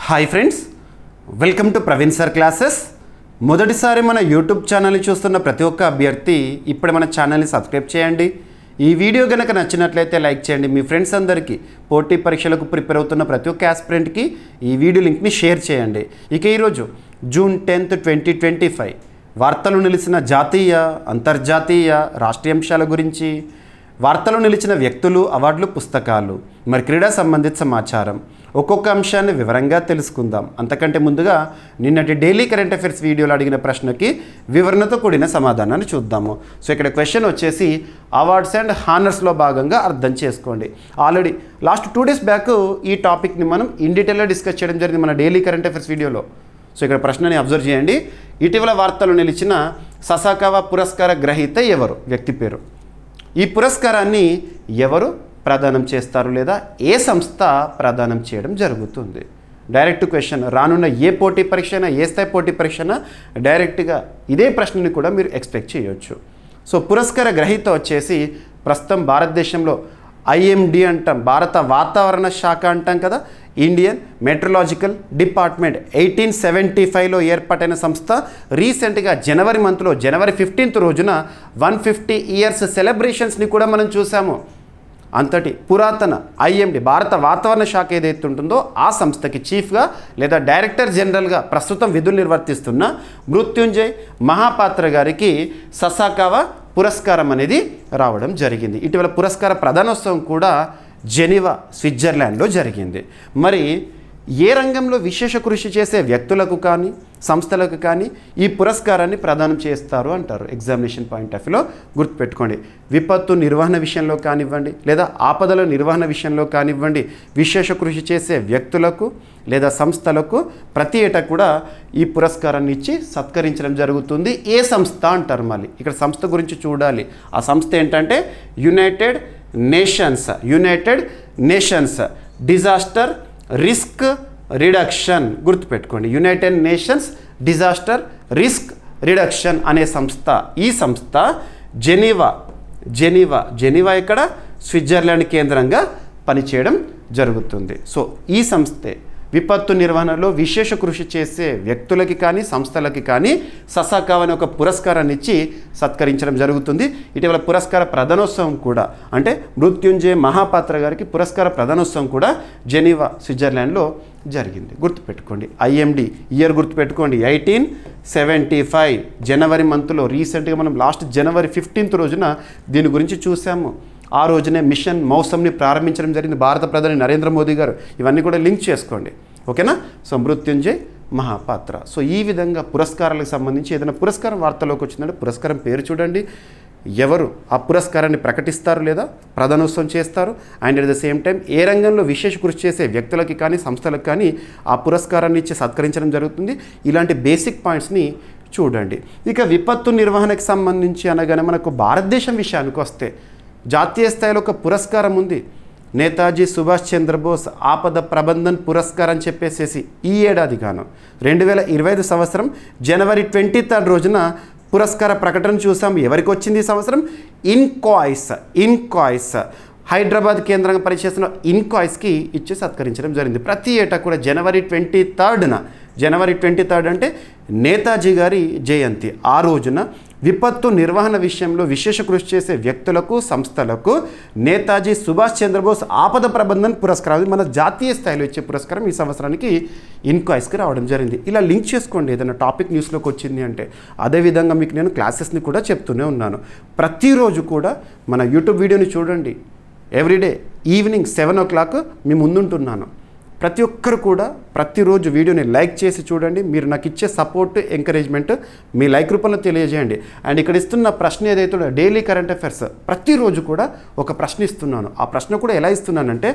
Hi friends, welcome to Praveen sir classes. మొదటిసారి మన YouTube ఛానల్ని చూస్తున్న ప్రతి ఒక్క అభ్యర్థి ఇప్పుడు మన ఛానల్ని సబ్స్క్రైబ్ చేయండి. ఈ వీడియో కనుక నచ్చినట్లయితే లైక్ చేయండి. మీ ఫ్రెండ్స్ అందరికీ పోటీ పరీక్షలకు ప్రిపేర్ అవుతున్న ప్రతి ఒక్క ఆస్పిరెంట్కి ఈ వీడియో లింక్ని షేర్ చేయండి. ఇక ఈరోజు జూన్ 10, 2025 వార్తలు నిలిచిన జాతీయ, అంతర్జాతీయ, రాష్ట్రీయ అంశాల గురించి, వార్తలు నిలిచిన వ్యక్తులు, అవార్డులు, పుస్తకాలు, మరి క్రీడా సంబంధిత సమాచారం, ఒక్కొక్క అంశాన్ని వివరంగా తెలుసుకుందాం. అంతకంటే ముందుగా నిన్నటి డైలీ కరెంట్ అఫైర్స్ వీడియోలో అడిగిన ప్రశ్నకి వివరణతో కూడిన సమాధానాన్ని చూద్దాము. సో ఇక్కడ క్వశ్చన్ వచ్చేసి అవార్డ్స్ అండ్ హానర్స్లో భాగంగా అర్థం చేసుకోండి. ఆల్రెడీ లాస్ట్ 2 days బ్యాక్ ఈ టాపిక్ని మనం ఇన్ డీటెయిల్గా డిస్కస్ చేయడం జరిగింది మన డైలీ కరెంట్ అఫైర్స్ వీడియోలో. సో ఇక్కడ ప్రశ్నని అబ్జర్వ్ చేయండి. ఇటీవల వార్తలు నిలిచిన ససాకావా పురస్కార గ్రహీత ఎవరు? వ్యక్తి పేరు. ఈ పురస్కారాన్ని ఎవరు ప్రదానం చేస్తారు లేదా ఏ సంస్థ ప్రదానం చేయడం జరుగుతుంది? Direct question. రానున్న ఏ పోటీ పరీక్ష అయినా, ఏ స్థాయి పోటీ పరీక్ష అయినా డైరెక్ట్గా ఇదే ప్రశ్నని కూడా మీరు ఎక్స్పెక్ట్ చేయొచ్చు. సో పురస్కార గ్రహీత వచ్చేసి ప్రస్తుతం భారతదేశంలో IMD అంటాం, భారత వాతావరణ శాఖ అంటాం కదా, ఇండియన్ మెట్రలాజికల్ డిపార్ట్మెంట్ 1875లో ఏర్పాటైన సంస్థ. రీసెంట్గా జనవరి 15th రోజున 150 years సెలబ్రేషన్స్ని కూడా మనం చూసాము. అంతటి పురాతన IMD భారత వాతావరణ శాఖ ఏదైతే ఉంటుందో ఆ సంస్థకి చీఫ్గా లేదా డైరెక్టర్ జనరల్గా ప్రస్తుతం విధులు నిర్వర్తిస్తున్న మృత్యుంజయ్ మహాపాత్ర గారికి ససాకావా పురస్కారం అనేది రావడం జరిగింది. ఇటీవల పురస్కార ప్రదానోత్సవం కూడా జెనీవా, స్విట్జర్లాండ్లో జరిగింది. మరి ఏ రంగంలో విశేష కృషి చేసే వ్యక్తులకు కానీ సంస్థలకు కానీ ఈ పురస్కారాన్ని ప్రదానం చేస్తారు అంటారు? ఎగ్జామినేషన్ పాయింట్ ఆఫ్ వ్యూలో గుర్తుపెట్టుకోండి. విపత్తు నిర్వహణ విషయంలో కానివ్వండి, లేదా ఆపదల నిర్వహణ విషయంలో కానివ్వండి, విశేష కృషి చేసే వ్యక్తులకు లేదా సంస్థలకు ప్రతి ఏటా కూడా ఈ పురస్కారాన్ని ఇచ్చి సత్కరించడం జరుగుతుంది. ఏ సంస్థ అంటారు? మళ్ళీ ఇక్కడ సంస్థ గురించి చూడాలి. ఆ సంస్థ ఏంటంటే United Nations Disaster Risk Reduction. గుర్తుపెట్టుకోండి, United Nations Disaster Risk Reduction అనే సంస్థ. ఈ సంస్థ జెనీవా ఇక్కడ స్విట్జర్లాండ్ కేంద్రంగా పనిచేయడం జరుగుతుంది. సో ఈ సంస్థే విపత్తు నిర్వహణలో విశేష కృషి చేసే వ్యక్తులకి కానీ సంస్థలకి కానీ ససాకావా అనే ఒక పురస్కారాన్ని ఇచ్చి సత్కరించడం జరుగుతుంది. ఇటీవల పురస్కార ప్రదానోత్సవం కూడా, అంటే మృత్యుంజయ్ మహాపాత్ర గారికి పురస్కార ప్రదానోత్సవం కూడా జెనీవా, స్విట్జర్లాండ్లో జరిగింది. గుర్తుపెట్టుకోండి, IMD ఇయర్ గుర్తుపెట్టుకోండి 1875 జనవరి మంత్లో. రీసెంట్గా మనం లాస్ట్ జనవరి 15th రోజున దీని గురించి చూసాము. ఆ రోజునే మిషన్ మౌసమ్ని ప్రారంభించడం జరిగింది భారత ప్రధాని నరేంద్ర మోదీ గారు. ఇవన్నీ కూడా లింక్ చేసుకోండి, ఓకేనా? సో మృత్యుంజయ్ మహాపాత్ర. సో ఈ విధంగా పురస్కారాలకు సంబంధించి ఏదైనా పురస్కారం వార్తలోకి వచ్చిందంటే పురస్కారం పేరు చూడండి, ఎవరు ఆ పురస్కారాన్ని ప్రకటిస్తారు లేదా ప్రదానోత్సవం చేస్తారు, and at the same time ఏ రంగంలో విశేష కృషి చేసే వ్యక్తులకి కానీ సంస్థలకు కానీ ఆ పురస్కారాన్ని ఇచ్చి సత్కరించడం జరుగుతుంది. ఇలాంటి బేసిక్ పాయింట్స్ని చూడండి. ఇక విపత్తు నిర్వహణకు సంబంధించి అనగానే మనకు భారతదేశం విషయానికి వస్తే జాతీయ స్థాయిలో ఒక పురస్కారం ఉంది, నేతాజీ సుభాష్ చంద్రబోస్ ఆపద ప్రబంధన్ పురస్కారం అని చెప్పేసి ఈ ఏడాది గాను 2025 సంవత్సరం జనవరి 23rd రోజున పురస్కార ప్రకటన చూసాం. ఎవరికి వచ్చింది ఈ సంవత్సరం? ఇన్కాయిస్ హైదరాబాద్ కేంద్రంగా పనిచేస్తున్న ఇన్కాయిస్కి ఇచ్చి సత్కరించడం జరిగింది. ప్రతి ఏటా కూడా జనవరి 23rd అంటే నేతాజీ గారి జయంతి. ఆ రోజున విపత్తు నిర్వహణ విషయంలో విశేష కృషి చేసే వ్యక్తులకు సంస్థలకు నేతాజీ సుభాష్ చంద్రబోస్ ఆపద ప్రబంధన్ పురస్కారం, మన జాతీయ స్థాయిలో ఇచ్చే పురస్కారం ఈ సంవత్సరానికి ఇన్కాయిస్కి రావడం జరిగింది. ఇలా లింక్ చేసుకోండి ఏదైనా టాపిక్ న్యూస్లోకి వచ్చింది అంటే. అదేవిధంగా మీకు నేను క్లాసెస్ని కూడా చెప్తూనే ఉన్నాను. ప్రతిరోజు కూడా మన యూట్యూబ్ వీడియోని చూడండి. ఎవ్రీడే ఈవినింగ్ 7 o'clock మీ ముందుంటున్నాను. ప్రతి ఒక్కరు కూడా ప్రతిరోజు వీడియోని లైక్ చేసి చూడండి. మీరు నాకు ఇచ్చే సపోర్ట్, ఎంకరేజ్మెంట్ మీ లైక్ రూపంలో తెలియజేయండి. అండ్ ఇక్కడ ఇస్తున్న ప్రశ్న ఏదైతే డైలీ కరెంట్ అఫైర్స్ ప్రతిరోజు కూడా ఒక ప్రశ్న ఇస్తున్నాను. ఆ ప్రశ్న కూడా ఎలా ఇస్తున్నానంటే,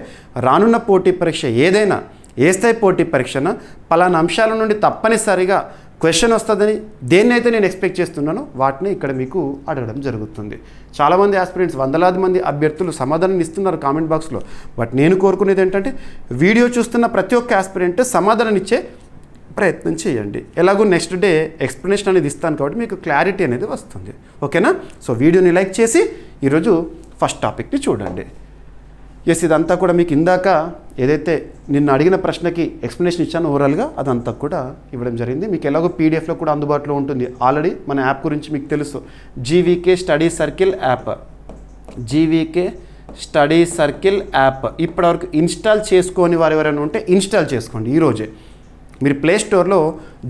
రానున్న పోటీ పరీక్ష ఏదైనా, ఏ స్థాయి పోటీ పరీక్షన పలానా అంశాల నుండి తప్పనిసరిగా క్వశ్చన్ వస్తుందని దేన్నైతే నేను ఎక్స్పెక్ట్ చేస్తున్నానో వాటిని ఇక్కడ మీకు అడగడం జరుగుతుంది. చాలామంది ఆస్పిరెంట్స్, వందలాది మంది అభ్యర్థులు సమాధానం ఇస్తున్నారు కామెంట్ బాక్స్లో. బట్ నేను కోరుకునేది ఏంటంటే, వీడియో చూస్తున్న ప్రతి ఒక్క ఆస్పిరెంట్ సమాధానం ఇచ్చే ప్రయత్నం చేయండి. ఎలాగో నెక్స్ట్ డే ఎక్స్ప్లెనేషన్ అనేది ఇస్తాను కాబట్టి మీకు క్లారిటీ అనేది వస్తుంది, ఓకేనా? సో వీడియోని లైక్ చేసి ఈరోజు ఫస్ట్ టాపిక్ని చూడండి. ఎస్, ఇదంతా కూడా మీకు ఇందాక ఏదైతే నిన్న అడిగిన ప్రశ్నకి ఎక్స్ప్లెనేషన్ ఇచ్చాను ఓవరాల్గా అదంతా కూడా ఇవ్వడం జరిగింది. మీకు ఎలాగో పీడిఎఫ్లో కూడా అందుబాటులో ఉంటుంది. ఆల్రెడీ మన యాప్ గురించి మీకు తెలుసు, GVK study circle app. GVK study circle app ఇప్పటివరకు ఇన్స్టాల్ చేసుకోని వారు ఎవరైనా ఉంటే ఇన్స్టాల్ చేసుకోండి ఈరోజే. మీరు ప్లే స్టోర్లో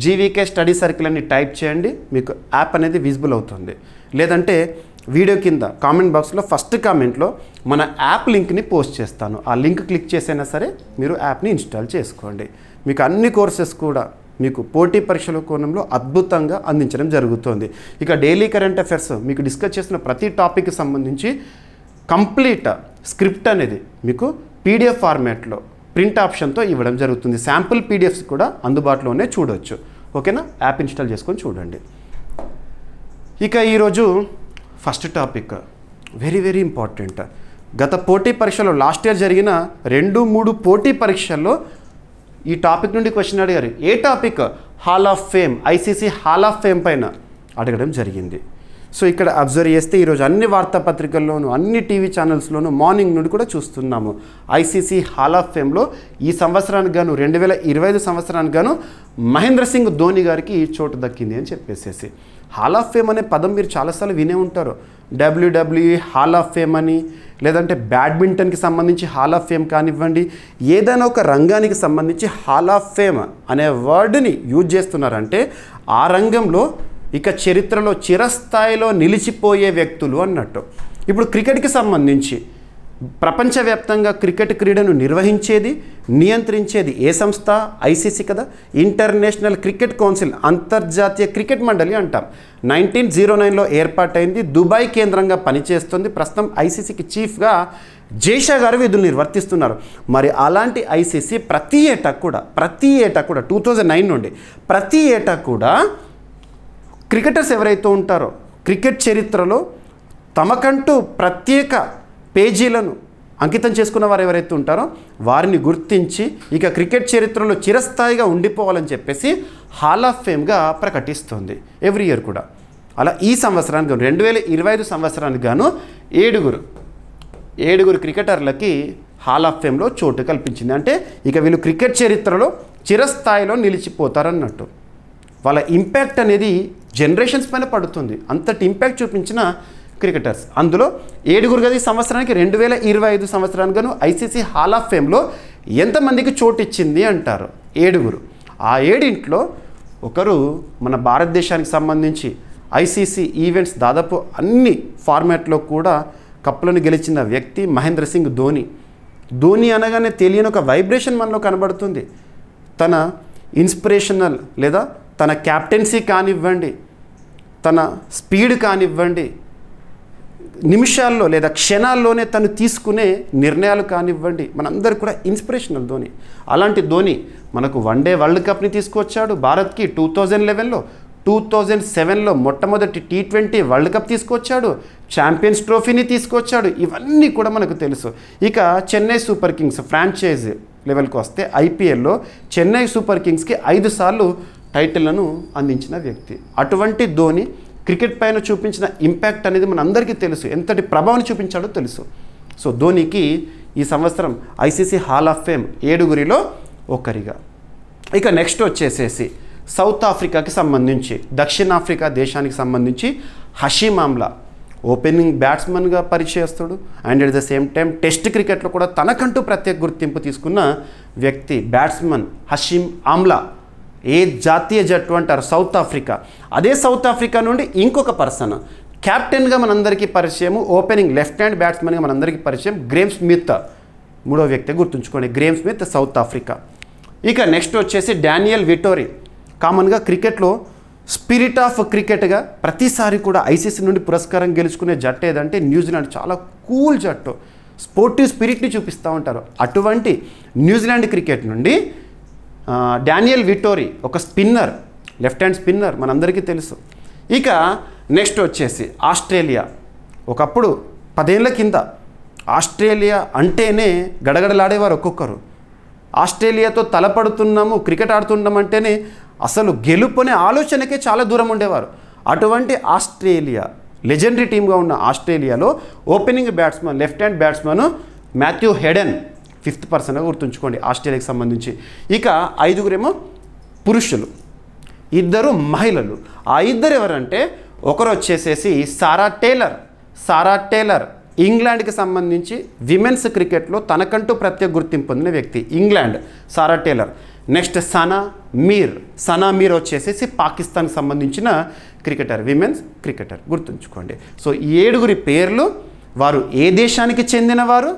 జీవీకే స్టడీ సర్కిల్ అని టైప్ చేయండి, మీకు యాప్ అనేది విజిబుల్ అవుతుంది. లేదంటే వీడియో కింద కామెంట్ బాక్స్లో ఫస్ట్ కామెంట్లో మన యాప్ లింక్ని పోస్ట్ చేస్తాను. ఆ లింక్ క్లిక్ చేసైనా సరే మీరు యాప్ని ఇన్స్టాల్ చేసుకోండి. మీకు అన్ని కోర్సెస్ కూడా మీకు పోటీ పరీక్షల కోణంలో అద్భుతంగా అందించడం జరుగుతుంది. ఇక డైలీ కరెంట్ అఫైర్స్ మీకు డిస్కస్ చేసిన ప్రతి టాపిక్కి సంబంధించి కంప్లీట్ స్క్రిప్ట్ అనేది మీకు పీడిఎఫ్ ఫార్మాట్లో ప్రింట్ ఆప్షన్తో ఇవ్వడం జరుగుతుంది. శాంపుల్ పీడిఎఫ్స్ కూడా అందుబాటులోనే చూడవచ్చు. ఓకేనా, యాప్ ఇన్స్టాల్ చేసుకొని చూడండి. ఇక ఈరోజు first topic very very important. గత పోటీ పరీక్షలో లాస్ట్ ఇయర్ జరిగిన 2-3 పోటీ పరీక్షల్లో ఈ టాపిక్ నుండి క్వశ్చన్ అడిగారు. ఏ topic? Hall of Fame, ICC Hall of Fame పైన అడగడం జరిగింది. సో ఇక్కడ అబ్జర్వ్ చేస్తే ఈరోజు అన్ని వార్తాపత్రికల్లోనూ అన్ని టీవీ ఛానల్స్లోనూ మార్నింగ్ నుండి కూడా చూస్తున్నాము. ఐసీసీ హాల్ ఆఫ్ ఫేమ్లో ఈ సంవత్సరానికి గాను 2025 సంవత్సరానికి గాను మహేంద్ర సింగ్ ధోని గారికి చోటు దక్కింది అని చెప్పేసేసి. హాల్ ఆఫ్ ఫేమ్ అనే పదం మీరు చాలాసార్లు వినే ఉంటారు. డబ్ల్యూడబ్ల్యూఈ హాల్ ఆఫ్ ఫేమ్ అని, లేదంటే బ్యాడ్మింటన్కి సంబంధించి హాల్ ఆఫ్ ఫేమ్ కానివ్వండి, ఏదైనా ఒక రంగానికి సంబంధించి హాల్ ఆఫ్ ఫేమ్ అనే వర్డ్ని యూజ్ చేస్తున్నారంటే ఆ రంగంలో ఇక చరిత్రలో చిరస్థాయిలో నిలిచిపోయే వ్యక్తులు అన్నట్టు. ఇప్పుడు క్రికెట్కి సంబంధించి ప్రపంచవ్యాప్తంగా క్రికెట్ క్రీడను నిర్వహించేది, నియంత్రించేది ఏ సంస్థ? ఐసీసీ కదా, ఇంటర్నేషనల్ క్రికెట్ కౌన్సిల్, అంతర్జాతీయ క్రికెట్ మండలి అంటాం. 1909లో ఏర్పాటైంది, దుబాయ్ కేంద్రంగా పనిచేస్తుంది. ప్రస్తుతం ఐసీసీకి చీఫ్గా జైషా గారు విధులు నిర్వర్తిస్తున్నారు. మరి అలాంటి ఐసీసీ ప్రతి ఏటా కూడా 2009 నుండి ప్రతి ఏటా కూడా క్రికెటర్స్ ఎవరైతే ఉంటారో క్రికెట్ చరిత్రలో తమకంటూ ప్రత్యేక పేజీలను అంకితం చేసుకున్న వారు ఎవరైతే ఉంటారో వారిని గుర్తించి ఇక క్రికెట్ చరిత్రలో చిరస్థాయిగా ఉండిపోవాలని చెప్పేసి హాల్ ఆఫ్ ఫేమ్గా ప్రకటిస్తుంది ఎవ్రీ ఇయర్ కూడా. అలా ఈ సంవత్సరానికి 2025 సంవత్సరానికి గాను ఏడుగురు క్రికెటర్లకి హాల్ ఆఫ్ ఫేమ్లో చోటు కల్పించింది. అంటే ఇక వీళ్ళు క్రికెట్ చరిత్రలో చిరస్థాయిలో నిలిచిపోతారన్నట్టు. వాళ్ళ ఇంపాక్ట్ అనేది జనరేషన్స్ పైన పడుతుంది. అంతటి ఇంపాక్ట్ చూపించిన క్రికెటర్స్ అందులో 7 కదా ఈ సంవత్సరానికి 2025 సంవత్సరానికి గాను ఐసీసీ హాల్ ఆఫ్ ఫేమ్లో ఎంతమందికి చోటు ఇచ్చింది అంటారు? 7. ఆ 7 ఒకరు మన భారతదేశానికి సంబంధించి ఐసీసీ ఈవెంట్స్ దాదాపు అన్ని ఫార్మాట్లో కూడా కప్పులను గెలిచిన వ్యక్తి మహేంద్ర సింగ్ ధోని. ధోని అనగానే తెలియని ఒక వైబ్రేషన్ మనలో కనబడుతుంది. తన ఇన్స్పిరేషనల్ లేదా తన క్యాప్టెన్సీ కానివ్వండి, తన స్పీడ్ కానివ్వండి, నిమిషాల్లో లేదా క్షణాల్లోనే తను తీసుకునే నిర్ణయాలు కానివ్వండి, మనందరూ కూడా ఇన్స్పిరేషనల్ ధోని. అలాంటి ధోని మనకు వన్డే వరల్డ్ కప్ని తీసుకొచ్చాడు భారత్కి 2011లో, 2007లో మొట్టమొదటి T20 వరల్డ్ కప్ తీసుకొచ్చాడు, ఛాంపియన్స్ ట్రోఫీని తీసుకొచ్చాడు. ఇవన్నీ కూడా మనకు తెలుసు. ఇక చెన్నై సూపర్ కింగ్స్ ఫ్రాంచైజీ లెవెల్కి వస్తే ఐపీఎల్లో చెన్నై సూపర్ కింగ్స్కి 5 సార్లు టైటిళ్లను అందించిన వ్యక్తి. అటువంటి ధోని క్రికెట్ పైన చూపించిన ఇంపాక్ట్ అనేది మనందరికీ తెలుసు, ఎంతటి ప్రభావాన్ని చూపించాడో తెలుసు. సో ధోనికి ఈ సంవత్సరం ఐసీసీ హాల్ ఆఫ్ ఫేమ్ 7 ఒకరిగా. ఇక నెక్స్ట్ వచ్చేసేసి సౌత్ ఆఫ్రికాకి సంబంధించి, దక్షిణాఫ్రికా దేశానికి సంబంధించి హషీమ్ ఆమ్లా ఓపెనింగ్ బ్యాట్స్మన్గా పరిచయస్తుడు and at the same time test క్రికెట్లో కూడా తనకంటూ ప్రత్యేక గుర్తింపు తీసుకున్న వ్యక్తి బ్యాట్స్మన్ హషీమ్ ఆమ్లా. ఏ జాతీయ జట్టు అంటారు? South Africa. అదే సౌత్ ఆఫ్రికా నుండి ఇంకొక పర్సన్ క్యాప్టెన్గా మనందరికీ పరిచయం, ఓపెనింగ్ లెఫ్ట్ హ్యాండ్ బ్యాట్స్మన్గా మనందరికీ పరిచయం గ్రేమ్ స్మిత్. 3వ వ్యక్తి గుర్తుంచుకోండి, గ్రేమ్ స్మిత్, సౌత్ ఆఫ్రికా. ఇక నెక్స్ట్ వచ్చేసి డానియల్ విటోరీ. కామన్గా క్రికెట్లో స్పిరిట్ ఆఫ్ క్రికెట్గా ప్రతిసారి కూడా ఐసీసీ నుండి పురస్కారం గెలుచుకునే జట్టు ఏదంటే న్యూజిలాండ్. చాలా కూల్ జట్టు, స్పోర్టివ్ స్పిరిట్ని చూపిస్తూ ఉంటారు. అటువంటి న్యూజిలాండ్ క్రికెట్ నుండి డానియల్ విటోరీ ఒక స్పిన్నర్, లెఫ్ట్ హ్యాండ్ స్పిన్నర్, మనందరికీ తెలుసు. ఇక నెక్స్ట్ వచ్చేసి ఆస్ట్రేలియా. ఒకప్పుడు 10 ఏళ్ల కింద ఆస్ట్రేలియా అంటేనే గడగడలాడేవారు ఒక్కొక్కరు. ఆస్ట్రేలియాతో తలపడుతున్నాము, క్రికెట్ ఆడుతున్నామంటేనే అసలు గెలుపునే ఆలోచనకే చాలా దూరం ఉండేవారు. అటువంటి ఆస్ట్రేలియా, లెజెండరీ టీమ్గా ఉన్న ఆస్ట్రేలియాలో opening batsman, left hand batsman Matthew Hayden 5th పర్సన్గా గుర్తుంచుకోండి ఆస్ట్రేలియాకి సంబంధించి. ఇక 5 పురుషులు, 2 మహిళలు. ఆ 2 ఎవరంటే ఒకరు వచ్చేసేసి సారా టేలర్ ఇంగ్లాండ్కి సంబంధించి విమెన్స్ క్రికెట్లో తనకంటూ ప్రత్యేక గుర్తింపు పొందిన వ్యక్తి, ఇంగ్లాండ్ సారా టేలర్. నెక్స్ట్ సనా మీర్ వచ్చేసేసి పాకిస్తాన్కి సంబంధించిన క్రికెటర్, విమెన్స్ క్రికెటర్ గుర్తుంచుకోండి. సో ఈ 7 పేర్లు, వారు ఏ దేశానికి చెందినవారు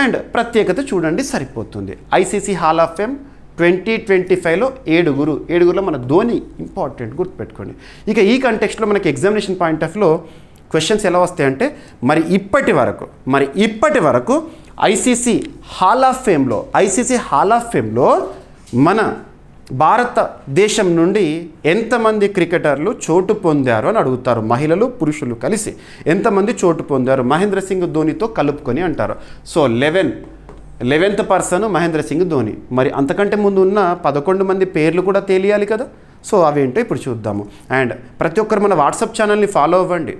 అండ్ ప్రత్యేకత చూడండి సరిపోతుంది. ఐసీసీ హాల్ ఆఫ్ ఫేమ్ 2025లో 7 మన ధోని ఇంపార్టెంట్ గుర్తుపెట్టుకోండి. ఇక ఈ కంటెక్స్ట్లో మనకి ఎగ్జామినేషన్ పాయింట్ ఆఫ్ వ్యూలో క్వశ్చన్స్ ఎలా వస్తాయంటే మరి ఇప్పటి వరకు ఐసీసీ హాల్ ఆఫ్ ఫేమ్లో మన భారతదేశం నుండి ఎంతమంది క్రికెటర్లు చోటు పొందారు అని అడుగుతారు. మహిళలు పురుషులు కలిసి ఎంతమంది చోటు పొందారు మహేంద్ర సింగ్ ధోనితో కలుపుకొని అంటారు. So 11th person Mahendra Singh Dhoni. మరి అంతకంటే ముందు ఉన్న 11 మంది పేర్లు కూడా తెలియాలి కదా. సో అవేంటో ఇప్పుడు చూద్దాము. అండ్ ప్రతి ఒక్కరు మన వాట్సాప్ ఛానల్ని ఫాలో అవ్వండి.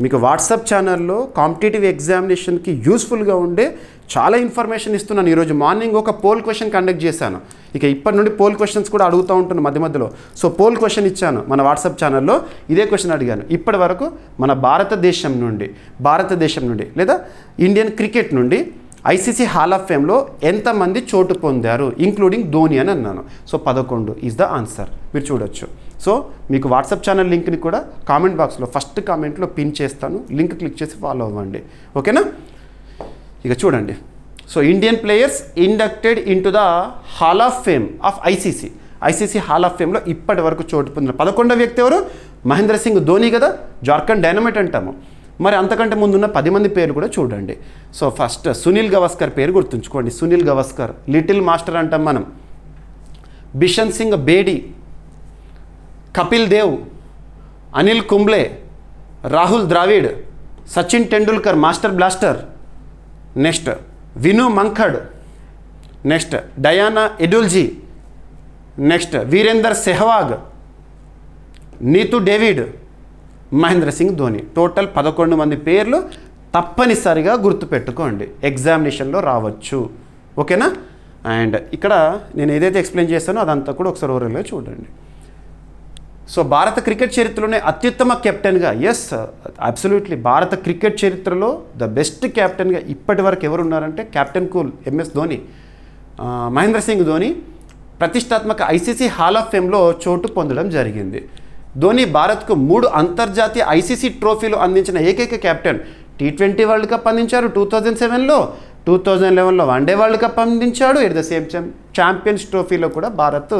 మీకు వాట్సాప్ ఛానల్లో కాంపిటేటివ్ ఎగ్జామినేషన్కి యూస్ఫుల్గా ఉండే చాలా ఇన్ఫర్మేషన్ ఇస్తున్నాను. ఈరోజు మార్నింగ్ ఒక పోల్ క్వశ్చన్ కండక్ట్ చేశాను. ఇక ఇప్పటి నుండి పోల్ క్వశ్చన్స్ కూడా అడుగుతూ ఉంటున్నాను మధ్యలో. సో పోల్ క్వశ్చన్ ఇచ్చాను మన వాట్సాప్ ఛానల్లో, ఇదే క్వశ్చన్ అడిగాను. ఇప్పటి వరకు మన భారతదేశం నుండి లేదా ఇండియన్ క్రికెట్ నుండి ఐసీసీ హాల్ ఆఫ్ ఫేమ్లో ఎంతమంది చోటు పొందారు ఇంక్లూడింగ్ ధోని అని అన్నాను. So 11 is the answer. మీరు చూడొచ్చు. సో మీకు వాట్సాప్ ఛానల్ లింక్ని కూడా కామెంట్ బాక్స్లో ఫస్ట్ కామెంట్లో పిన్ చేస్తాను, లింక్ క్లిక్ చేసి ఫాలో అవ్వండి. ఓకేనా? ఇక చూడండి. So Indian players inducted into the Hall of Fame of ICC Hall of ఫేమ్లో ఇప్పటి వరకు చోటు పొందిన 11వ వ్యక్తి ఎవరు? మహేంద్ర సింగ్ ధోని కదా, జార్ఖండ్ డైనమైట్ అంటాము. మరి అంతకంటే ముందున్న 10 మంది పేర్లు కూడా చూడండి. సో ఫస్ట్ సునీల్ గవాస్కర్ పేరు గుర్తుంచుకోండి. సునీల్ గవాస్కర్ లిటిల్ మాస్టర్ అంటాం మనం. Bishan Singh Bedi, Kapil Dev, Anil Kumble, Rahul Dravid, Sachin Tendulkar master blaster, next Vinoo Mankad, next Diana Edulji, next Virender Sehwag, Neetu David, Mahendra Singh Dhoni. Total 11 మంది పేర్లు తప్పనిసరిగా గుర్తుపెట్టుకోండి, ఎగ్జామినేషన్లో రావచ్చు. ఓకేనా? అండ్ ఇక్కడ నేను ఏదైతే ఎక్స్ప్లెయిన్ చేస్తానో అదంతా కూడా ఒకసారి ఓవరాల్గా చూడండి. సో భారత క్రికెట్ చరిత్రలోనే అత్యుత్తమ కెప్టెన్గా, ఎస్ అబ్సల్యూట్లీ భారత క్రికెట్ చరిత్రలో ద బెస్ట్ కెప్టెన్గా ఇప్పటి వరకు ఎవరు ఉన్నారంటే captain cool MS Dhoni, Mahendra Singh Dhoni ప్రతిష్టాత్మక ఐసీసీ హాల్ ఆఫ్ ఫేమ్లో చోటు పొందడం జరిగింది. ధోని భారత్కు 3 అంతర్జాతీయ ఐసీసీ ట్రోఫీలు అందించిన ఏకైక కెప్టెన్. T20 వరల్డ్ కప్ అందించారు 2007లో, 2011లో వన్డే వరల్డ్ కప్ అందించాడు. At the same time champions ట్రోఫీలో కూడా భారత్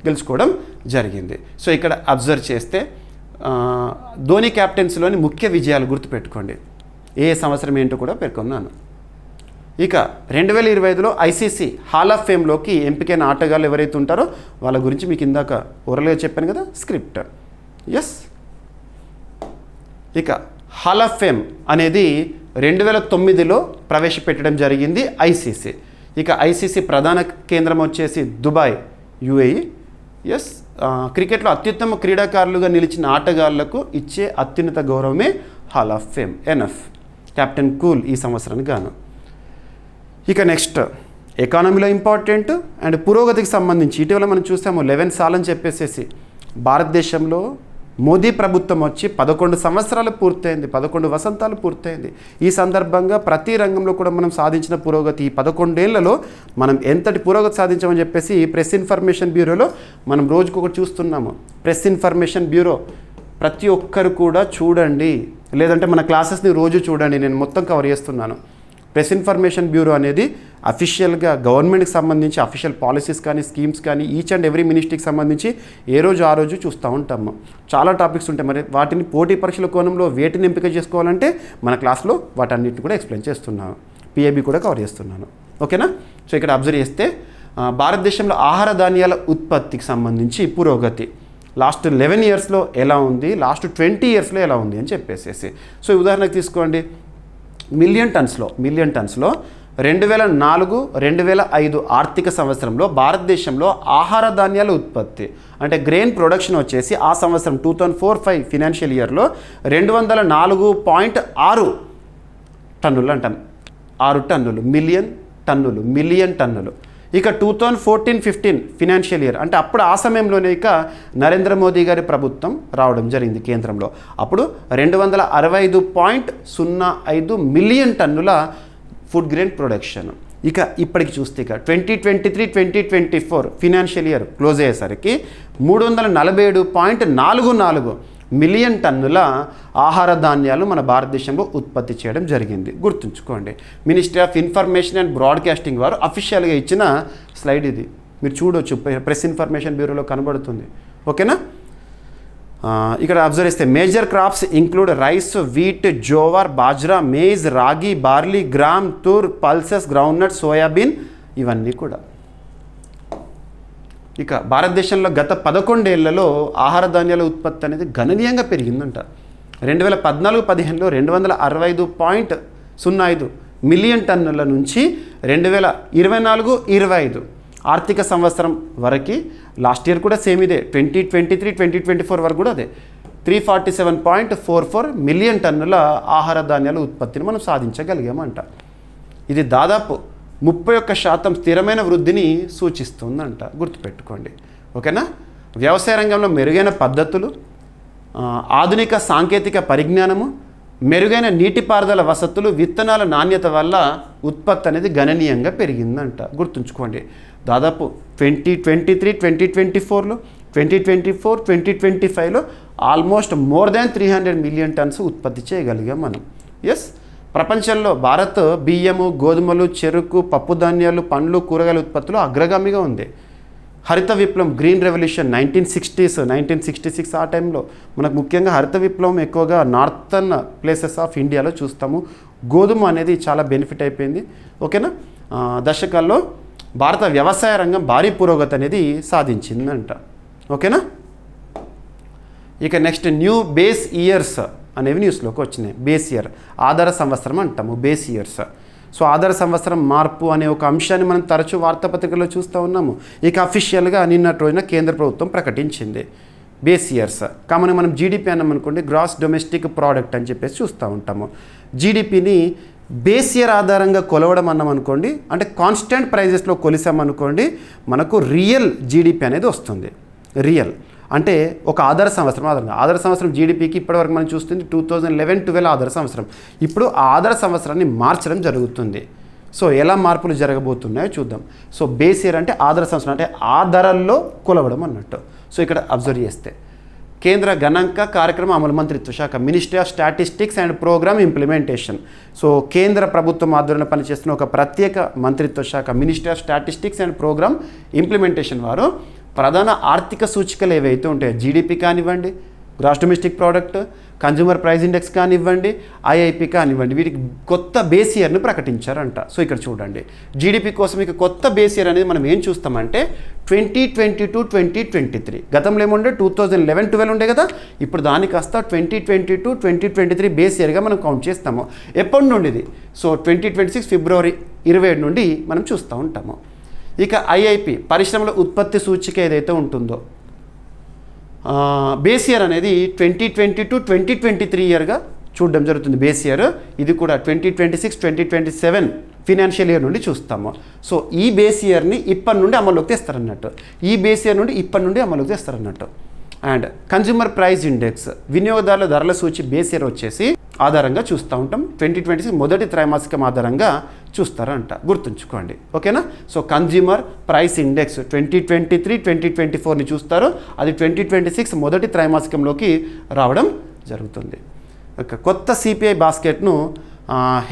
గెలుచుకోవడం జరిగింది. సో ఇక్కడ అబ్జర్వ్ చేస్తే ధోని క్యాప్టెన్సీలోని ముఖ్య విజయాలు గుర్తుపెట్టుకోండి. ఏ సంవత్సరం ఏంటో కూడా పేర్కొన్నాను. ఇక 2025లో ఐసీసీ హాల్ ఆఫ్ ఫేమ్లోకి ఎంపికైన ఆటగాళ్ళు ఎవరైతే ఉంటారో వాళ్ళ గురించి మీకు ఇందాక ఓరల్గా చెప్పాను కదా, స్క్రిప్ట్. ఎస్. ఇక హాల్ ఆఫ్ ఫేమ్ అనేది 2009లో ప్రవేశపెట్టడం జరిగింది ఐసీసీ. ఇక ఐసీసీ ప్రధాన కేంద్రం వచ్చేసి దుబాయ్, యుఏఈ. ఎస్. క్రికెట్లో అత్యుత్తమ క్రీడాకారులుగా నిలిచిన ఆటగాళ్లకు ఇచ్చే అత్యున్నత గౌరవమే Hall of Fame, NF. Captain cool ఈ సంవత్సరానికి గాను. ఇక నెక్స్ట్ ఎకానమీలో ఇంపార్టెంట్ అండ్ పురోగతికి సంబంధించి ఇటీవల మనం చూసాము 11 సార్లు అని చెప్పేసి. భారతదేశంలో మోదీ ప్రభుత్వం వచ్చి 11 సంవత్సరాలు పూర్తయింది, 11 వసంతాలు పూర్తయింది. ఈ సందర్భంగా ప్రతి రంగంలో కూడా మనం సాధించిన పురోగతి, ఈ 11 ఏళ్లలో మనం ఎంతటి పురోగతి సాధించామని చెప్పేసి ప్రెస్ ఇన్ఫర్మేషన్ బ్యూరోలో మనం రోజుకొకటి చూస్తున్నాము. ప్రెస్ ఇన్ఫర్మేషన్ బ్యూరో ప్రతి ఒక్కరు కూడా చూడండి, లేదంటే మన క్లాసెస్ని రోజు చూడండి, నేను మొత్తం కవర్ చేస్తున్నాను. ప్రెస్ ఇన్ఫర్మేషన్ బ్యూరో అనేది అఫీషియల్గా గవర్నమెంట్కి సంబంధించి అఫీషియల్ పాలసీస్ కానీ స్కీమ్స్ కానీ ఈచ్ అండ్ ఎవ్రీ మినిస్ట్రీకి సంబంధించి ఏ రోజు ఆ రోజు చూస్తూ ఉంటాము. చాలా టాపిక్స్ ఉంటాయి. మరి వాటిని పోటీ పరీక్షల కోణంలో వేటిని ఎంపిక చేసుకోవాలంటే మన క్లాస్లో వాటన్నిటిని కూడా ఎక్స్ప్లెయిన్ చేస్తున్నాను. పిఏబి కూడా కవర్ చేస్తున్నాను. ఓకేనా? సో ఇక్కడ అబ్జర్వ్ చేస్తే భారతదేశంలో ఆహార ధాన్యాల ఉత్పత్తికి సంబంధించి పురోగతి లాస్ట్ 11 ఇయర్స్లో ఎలా ఉంది, లాస్ట్ 20 ఇయర్స్లో ఎలా ఉంది అని చెప్పేసి. సో ఉదాహరణకు తీసుకోండి. మిలియన్ టన్స్లో 2004-2005 ఆర్థిక సంవత్సరంలో భారతదేశంలో ఆహార ధాన్యాల ఉత్పత్తి అంటే గ్రెయిన్ ప్రొడక్షన్ వచ్చేసి ఆ సంవత్సరం 2004-05 ఫినాన్షియల్ ఇయర్లో 204.6 టన్నులు అంటాం. 6 టన్నులు, మిలియన్ టన్నులు. ఇక 2014-15 ఫినాన్షియల్ ఇయర్ అంటే అప్పుడు ఆ సమయంలోనే ఇక నరేంద్ర మోదీ గారి ప్రభుత్వం రావడం జరిగింది కేంద్రంలో. అప్పుడు 265.05 మిలియన్ టన్నుల ఫుడ్ గ్రెయిన్ ప్రొడక్షన్. ఇక ఇప్పటికి చూస్తే ఇక 2023-2024 ఫినాన్షియల్ ఇయర్ క్లోజ్ అయ్యేసరికి 347.44 మిలియన్ టన్నుల ఆహార ధాన్యాలు మన భారతదేశంలో ఉత్పత్తి చేయడం జరిగింది. గుర్తుంచుకోండి. Ministry of information and broadcasting వారు అఫీషియల్గా ఇచ్చిన స్లైడ్ ఇది. మీరు చూడొచ్చు, ప్రెస్ ఇన్ఫర్మేషన్ బ్యూరోలో కనబడుతుంది. ఓకేనా? ఇక్కడ అబ్జర్వ్ చేస్తే major crops include rice, wheat, jowar, bajra, maize, ragi, barley, gram, tur, pulses, groundnut, soybean ఇవన్నీ కూడా. ఇక భారతదేశంలో గత 11 ఏళ్లలో ఆహార ధాన్యాల ఉత్పత్తి అనేది గణనీయంగా పెరిగిందంట. 2014-15లో 265.05 మిలియన్ టన్నుల నుంచి 2024-25 ఆర్థిక సంవత్సరం వరకు, లాస్ట్ ఇయర్ కూడా సేమ్ ఇదే, 2023-2024 వరకు కూడా అదే 347.44 మిలియన్ టన్నుల ఆహార ధాన్యాల ఉత్పత్తిని మనం సాధించగలిగామంట. ఇది దాదాపు 31% స్థిరమైన వృద్ధిని సూచిస్తుందంట. గుర్తుపెట్టుకోండి. ఓకేనా? వ్యవసాయ రంగంలో మెరుగైన పద్ధతులు, ఆధునిక సాంకేతిక పరిజ్ఞానము, మెరుగైన నీటిపారుదల వసతులు, విత్తనాల నాణ్యత వల్ల ఉత్పత్తి అనేది గణనీయంగా పెరిగిందంట. గుర్తుంచుకోండి. దాదాపు 2023-2024లో, 2024-2025లో almost more than 300 million tons ఉత్పత్తి చేయగలిగాం మనం. ఎస్, ప్రపంచంలో భారత్ బియ్యము, గోధుమలు, చెరుకు, పప్పు ధాన్యాలు, పండ్లు, కూరగాయల ఉత్పత్తులు అగ్రగామిగా ఉంది. హరిత విప్లవం, గ్రీన్ రెవల్యూషన్ 1960s, 1966 ఆ టైంలో మనకు ముఖ్యంగా హరిత విప్లవం ఎక్కువగా నార్థన్ ప్లేసెస్ ఆఫ్ ఇండియాలో చూస్తాము. గోధుమ అనేది చాలా బెనిఫిట్ అయిపోయింది. ఓకేనా? దశకాల్లో భారత వ్యవసాయ రంగం భారీ పురోగతి అనేది సాధించిందంట. ఓకేనా? ఇక నెక్స్ట్ న్యూ బేస్ ఇయర్స్ అనేవి న్యూస్లోకి వచ్చినాయి. బేస్ ఇయర్, ఆధార సంవత్సరం అంటాము, బేస్ ఇయర్స్. సో ఆధార సంవత్సరం మార్పు అనే ఒక అంశాన్ని మనం తరచూ వార్తాపత్రికల్లో చూస్తూ ఉన్నాము. ఇక అఫీషియల్గా నిన్నటి రోజున కేంద్ర ప్రభుత్వం ప్రకటించింది బేస్ ఇయర్స్. కామన్ మనం జీడిపి అన్నామనుకోండి, గ్రాస్ డొమెస్టిక్ ప్రోడక్ట్ అని చెప్పేసి చూస్తూ ఉంటాము. జీడిపిని బేస్ ఇయర్ ఆధారంగా కొలవడం అన్నామనుకోండి, అంటే కాన్స్టెంట్ ప్రైజెస్లో కొలిసామనుకోండి, మనకు రియల్ జీడిపి అనేది వస్తుంది. రియల్ అంటే ఒక ఆధార సంవత్సరం ఆధార సంవత్సరం జీడిపికి ఇప్పటివరకు మనం చూస్తుంది 2011-12 ఆధార సంవత్సరం. ఇప్పుడు ఆ ఆధార సంవత్సరాన్ని మార్చడం జరుగుతుంది. సో ఎలా మార్పులు జరగబోతున్నాయో చూద్దాం. సో బేస్ ఇయర్ అంటే ఆధార సంవత్సరం, అంటే ఆ ధరల్లో కొలవడం అన్నట్టు. సో ఇక్కడ అబ్జర్వ్ చేస్తే కేంద్ర గణాంక కార్యక్రమ అమలు మంత్రిత్వ శాఖ, ministry of statistics and programme implementation. So కేంద్ర ప్రభుత్వం ఆధ్వర్యంలో పనిచేస్తున్న ఒక ప్రత్యేక మంత్రిత్వ శాఖ ministry of statistics and programme implementation వారు ప్రధాన ఆర్థిక సూచికలు ఏవైతే ఉంటాయో, జీడిపి కానివ్వండి, gross domestic product, consumer price index కానివ్వండి, ఐఐపి కానివ్వండి, వీటికి కొత్త బేస్ ఇయర్ని ప్రకటించారంట. సో ఇక్కడ చూడండి, జీడిపి కోసం ఇక కొత్త బేస్ ఇయర్ అనేది మనం ఏం చూస్తామంటే 2022-2023. గతంలో ఏముండే 2011-12 ఉండే కదా, ఇప్పుడు దాని కాస్త 2022-2023 బేస్ ఇయర్గా మనం కౌంట్ చేస్తాము. ఎప్పటి నుండి ఇది? సో 2026 ఫిబ్రవరి 27 నుండి మనం చూస్తూ ఉంటాము. ఇక ఐఐపి, పరిశ్రమల ఉత్పత్తి సూచిక ఏదైతే ఉంటుందో, బేస్ ఇయర్ అనేది 2022-2023 ఇయర్గా చూడడం జరుగుతుంది. బేస్ ఇయర్ ఇది కూడా 2026-2027 ఫినాన్షియల్ ఇయర్ నుండి చూస్తాము. సో ఈ బేస్ ఇయర్ని ఇప్పటి నుండి అమల్లోకి తెస్తారన్నట్టు. ఈ బేస్ ఇయర్ నుండి ఇప్పటి నుండి అమల్లోకి తెస్తారన్నట్టు. అండ్ కన్జ్యూమర్ ప్రైస్ ఇండెక్స్, వినియోగదారుల ధరల సూచి బేస్ ఇయర్ వచ్చేసి ఆధారంగా చూస్తూ ఉంటాం. 2026 మొదటి త్రైమాసికం ఆధారంగా చూస్తారంట. గుర్తుంచుకోండి. ఓకేనా? సో కన్జ్యూమర్ ప్రైస్ ఇండెక్స్ 2023-2024ని చూస్తారు. అది 2026 మొదటి త్రైమాసికంలోకి రావడం జరుగుతుంది. కొత్త సిపిఐ బాస్కెట్ను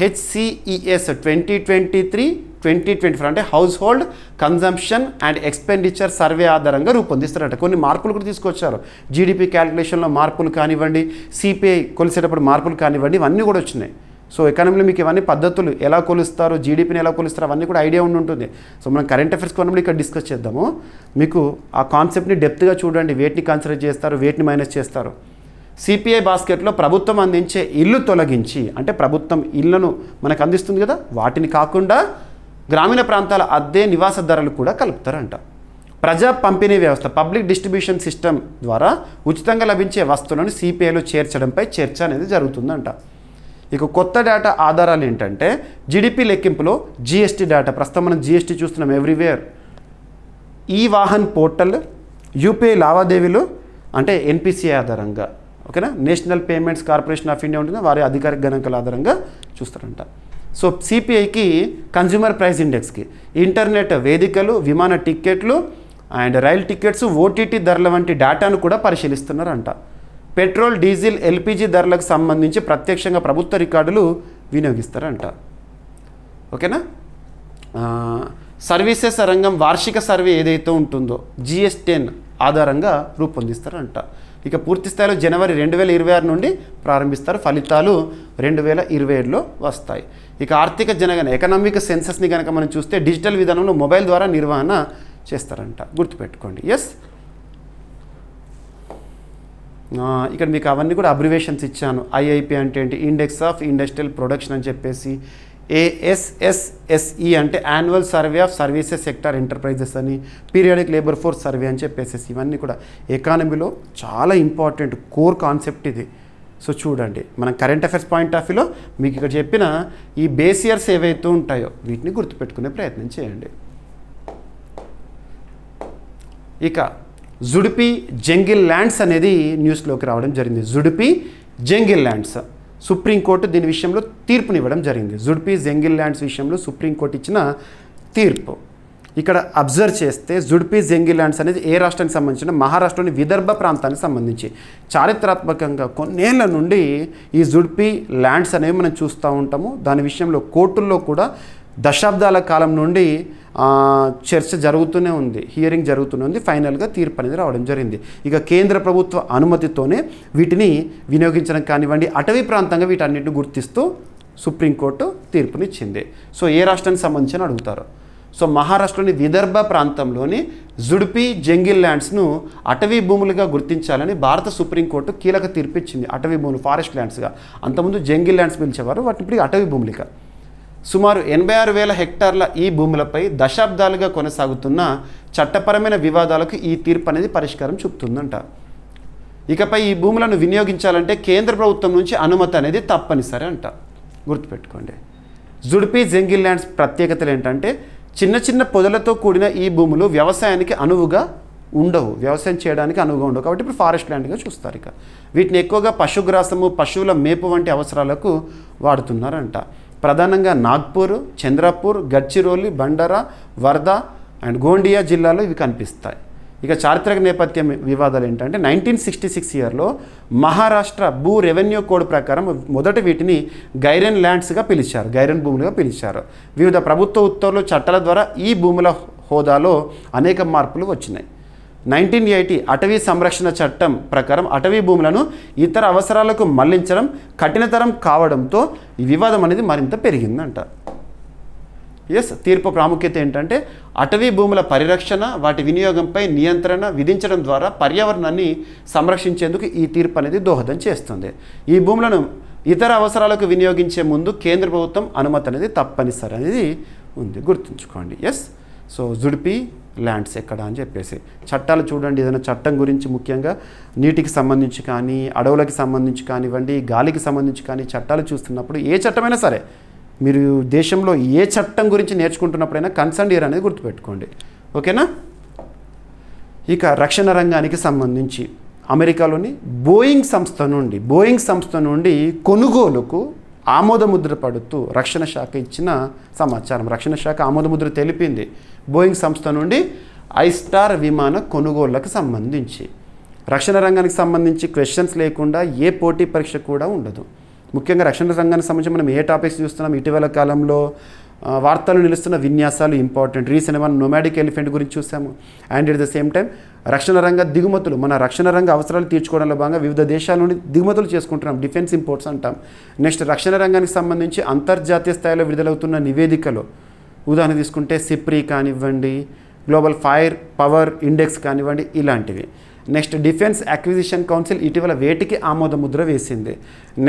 HCES 2023-2024 అంటే house hold consumption and expenditure survey ఆధారంగా రూపొందిస్తారట. కొన్ని మార్పులు కూడా తీసుకొచ్చారు. జీడిపి క్యాలిక్యులేషన్లో మార్పులు కానివ్వండి, సిపిఐ కొలిసేటప్పుడు మార్పులు కానివ్వండి, ఇవన్నీ కూడా వచ్చినాయి. సో ఎకానమీలో మీకు ఇవన్నీ పద్ధతులు ఎలా కొలుస్తారు, జీడిపిని ఎలా కొలుస్తారు, అవన్నీ కూడా ఐడియా ఉండి ఉంటుంది. సో మనం కరెంట్ అఫైర్స్ కొన్నప్పుడు ఇక్కడ డిస్కస్ చేద్దాము. మీకు ఆ కాన్సెప్ట్ని డెప్త్గా చూడండి, వేటిని కన్సిడర్ చేస్తారు, వేటిని మైనస్ చేస్తారు. సిపిఐ బాస్కెట్లో ప్రభుత్వం అందించే ఇల్లు తొలగించి, అంటే ప్రభుత్వం ఇళ్లను మనకు అందిస్తుంది కదా, వాటిని కాకుండా గ్రామీణ ప్రాంతాల అద్దె నివాస ధరలు కూడా కలుపుతారంట. ప్రజా పంపిణీ వ్యవస్థ, పబ్లిక్ డిస్ట్రిబ్యూషన్ సిస్టమ్ ద్వారా ఉచితంగా లభించే వస్తువులను సిపిఐలో చేర్చడంపై చర్చ అనేది జరుగుతుందంట. ఇక కొత్త డేటా ఆధారాలు ఏంటంటే జీడిపి లెక్కింపులో జిఎస్టీ డేటా, ప్రస్తుతం మనం జిఎస్టీ చూస్తున్నాం ఎవ్రీవేర్, ఈ వాహన్ పోర్టల్, యూపీఐ లావాదేవీలు అంటే ఎన్పిసిఐ ఆధారంగా, ఓకేనా, national payments corporation of India ఉంటుంది, వారి అధికారిక గణాంకాల ఆధారంగా చూస్తారంట. సో సిపిఐకి కన్జ్యూమర్ ప్రైస్ ఇండెక్స్కి ఇంటర్నెట్ వేదికలు, విమాన టిక్కెట్లు అండ్ రైలు టికెట్స్, ఓటీటీ ధరల వంటి డేటాను కూడా పరిశీలిస్తున్నారంట. పెట్రోల్, డీజిల్, ఎల్పిజి ధరలకు సంబంధించి ప్రత్యక్షంగా ప్రభుత్వ రికార్డులు వినియోగిస్తారంట. ఓకేనా. సర్వీసెస్ రంగం వార్షిక సర్వే ఏదైతే ఉంటుందో GS10 ఆధారంగా రూపొందిస్తారంట. ఇక పూర్తి స్థాయిలో జనవరి 2026 నుండి ప్రారంభిస్తారు, ఫలితాలు 2027లో వస్తాయి. ఇక ఆర్థిక జనగణన ఎకనామిక్ సెన్సస్ని కనుక మనం చూస్తే డిజిటల్ విధానంలో మొబైల్ ద్వారా నిర్వహణ చేస్తారంట, గుర్తుపెట్టుకోండి. ఎస్, ఇక్కడ మీకు అవన్నీ కూడా అబ్రివేషన్స్ ఇచ్చాను. IIP అంటే ఏంటి, ఇండెక్స్ ఆఫ్ ఇండస్ట్రియల్ ప్రొడక్షన్ అని చెప్పేసి, ASSSE అంటే annual survey of services sector enterprises అని, పీరియాడిక్ లేబర్ ఫోర్స్ సర్వే అని చెప్పేసి, ఇవన్నీ కూడా ఎకానమీలో చాలా ఇంపార్టెంట్ కోర్ కాన్సెప్ట్ ఇది. సో చూడండి, మనం కరెంట్ అఫైర్స్ పాయింట్ ఆఫ్ వ్యూలో మీకు ఇక్కడ చెప్పిన ఈ బేస్ ఇయర్స్ ఏవైతే ఉంటాయో వీటిని గుర్తుపెట్టుకునే ప్రయత్నం చేయండి. ఇక జుడిపి జంగిల్ ల్యాండ్స్ అనేది న్యూస్లోకి రావడం జరిగింది. జుడిపి జంగిల్ ల్యాండ్స్, సుప్రీంకోర్టు దీని విషయంలో తీర్పునివ్వడం జరిగింది. జుడిపి జంగిల్ ల్యాండ్స్ విషయంలో సుప్రీంకోర్టు ఇచ్చిన తీర్పు ఇక్కడ అబ్జర్వ్ చేస్తే, జుడిపి జంగిల్ ల్యాండ్స్ అనేది ఏ రాష్ట్రానికి సంబంధించిన, మహారాష్ట్రలోని విదర్భ ప్రాంతానికి సంబంధించి చారిత్రాత్మకంగా కొన్నేళ్ల నుండి ఈ జుడిపి ల్యాండ్స్ అనేవి మనం చూస్తూ ఉంటాము. దాని విషయంలో కోర్టుల్లో కూడా దశాబ్దాల కాలం నుండి చర్చ జరుగుతూనే ఉంది, హియరింగ్ జరుగుతూనే ఉంది. ఫైనల్గా తీర్పు అనేది రావడం జరిగింది. ఇక కేంద్ర ప్రభుత్వ అనుమతితోనే వీటిని వినియోగించడం కానివ్వండి, అటవీ ప్రాంతంగా వీటన్నిటిని గుర్తిస్తూ సుప్రీంకోర్టు తీర్పునిచ్చింది. సో ఏ రాష్ట్రానికి సంబంధించి అడుగుతారు. సో మహారాష్ట్రలోని విదర్భ ప్రాంతంలోని జుడిపి జంగిల్ ల్యాండ్స్ను అటవీ భూములుగా గుర్తించాలని భారత సుప్రీంకోర్టు కీలక తీర్పు ఇచ్చింది. అటవీ భూములు, ఫారెస్ట్ ల్యాండ్స్గా, అంతకుముందు జంగిల్ ల్యాండ్స్ పిలిచేవారు, వాటిని ఇప్పుడు అటవీ భూములుగా. సుమారు 86,000 హెక్టార్ల ఈ భూములపై దశాబ్దాలుగా కొనసాగుతున్న చట్టపరమైన వివాదాలకు ఈ తీర్పు అనేది పరిష్కారం చూపుతుందంట. ఇకపై ఈ భూములను వినియోగించాలంటే కేంద్ర ప్రభుత్వం నుంచి అనుమతి అనేది తప్పనిసరి అంట, గుర్తుపెట్టుకోండి. జుడిపి జంగిల్ ల్యాండ్స్ ప్రత్యేకతలు ఏంటంటే, చిన్న చిన్న పొదలతో కూడిన ఈ భూములు వ్యవసాయానికి అనువుగా ఉండవు, వ్యవసాయం చేయడానికి అనువుగా ఉండవు, కాబట్టి ఇప్పుడు ఫారెస్ట్ ల్యాండ్గా చూస్తారు. ఇక వీటిని ఎక్కువగా పశుగ్రాసము, పశువుల మేపు వంటి అవసరాలకు వాడుతున్నారంట. ప్రధానంగా నాగ్పూర్, చంద్రపూర్, గడ్చిరోలి, బండారా, వర్ధా అండ్ గోండియా జిల్లాలో ఇవి కనిపిస్తాయి. ఇక చారిత్రక నేపథ్యం వివాదాలు ఏంటంటే, 1966 ఇయర్లో మహారాష్ట్ర భూ రెవెన్యూ కోడ్ ప్రకారం మొదట వీటిని గైరన్ ల్యాండ్స్గా పిలిచారు, గైరన్ భూములుగా పిలిచారు. వివిధ ప్రభుత్వ ఉత్తర్వులు, చట్టాల ద్వారా ఈ భూముల హోదాలో అనేక మార్పులు వచ్చినాయి. 1980 అటవీ సంరక్షణ చట్టం ప్రకారం అటవీ భూములను ఇతర అవసరాలకు మళ్లించడం కఠినతరం కావడంతో ఈ వివాదం అనేది మరింత పెరిగిందంట. తీర్పు ప్రాముఖ్యత ఏంటంటే, అటవీ భూముల పరిరక్షణ, వాటి వినియోగంపై నియంత్రణ విధించడం ద్వారా పర్యావరణాన్ని సంరక్షించేందుకు ఈ తీర్పు అనేది దోహదం చేస్తుంది. ఈ భూములను ఇతర అవసరాలకు వినియోగించే ముందు కేంద్ర ప్రభుత్వం అనుమతి అనేది తప్పనిసరి అనేది ఉంది, గుర్తుంచుకోండి. సో జుడిపి ల్యాండ్స్ ఎక్కడ అని చెప్పేసి చట్టాలు చూడండి. ఏదైనా చట్టం గురించి ముఖ్యంగా నీటికి సంబంధించి కానీ, అడవులకి సంబంధించి కానివ్వండి, గాలికి సంబంధించి కానీ చట్టాలు చూస్తున్నప్పుడు, ఏ చట్టమైనా సరే మీరు దేశంలో ఏ చట్టం గురించి నేర్చుకుంటున్నప్పుడైనా కన్సర్న్ ఇయర్ అనేది గుర్తుపెట్టుకోండి, ఓకేనా. ఇక రక్షణ రంగానికి సంబంధించి అమెరికాలోని బోయింగ్ సంస్థ నుండి కొనుగోలుకు ఆమోదముద్ర పడుతూ రక్షణ శాఖ ఇచ్చిన సమాచారం. రక్షణ శాఖ ఆమోదముద్ర తెలిపింది బోయింగ్ సంస్థ నుండి ఐస్టార్ విమాన కొనుగోళ్లకు సంబంధించి. రక్షణ రంగానికి సంబంధించి క్వశ్చన్స్ లేకుండా ఏ పోటీ పరీక్ష కూడా ఉండదు. ముఖ్యంగా రక్షణ రంగానికి సంబంధించి మనం ఏ టాపిక్స్ చూస్తున్నాం, ఇటీవల కాలంలో వార్తలు నిలుస్తున్న విన్యాసాలు ఇంపార్టెంట్. రీసెంట్ మనం నొమాడిక్ ఎలిఫెంట్ గురించి చూసాము. And at the same time రక్షణ రంగ దిగుమతులు, మన రక్షణ రంగ అవసరాలు తీర్చుకోవడంలో భాగంగా వివిధ దేశాల నుండి దిగుమతులు చేసుకుంటున్నాం, డిఫెన్స్ ఇంపోర్ట్స్ అంటాం. నెక్స్ట్ రక్షణ రంగానికి సంబంధించి అంతర్జాతీయ స్థాయిలో విడుదలవుతున్న నివేదికలు, ఉదాహరణ తీసుకుంటే సిప్రీ కానివ్వండి, గ్లోబల్ ఫైర్ పవర్ ఇండెక్స్ కానివ్వండి, ఇలాంటివి. నెక్స్ట్ డిఫెన్స్ అక్విజిషన్ కౌన్సిల్ ఇటీవల వేటికి ఆమోద ముద్ర వేసింది.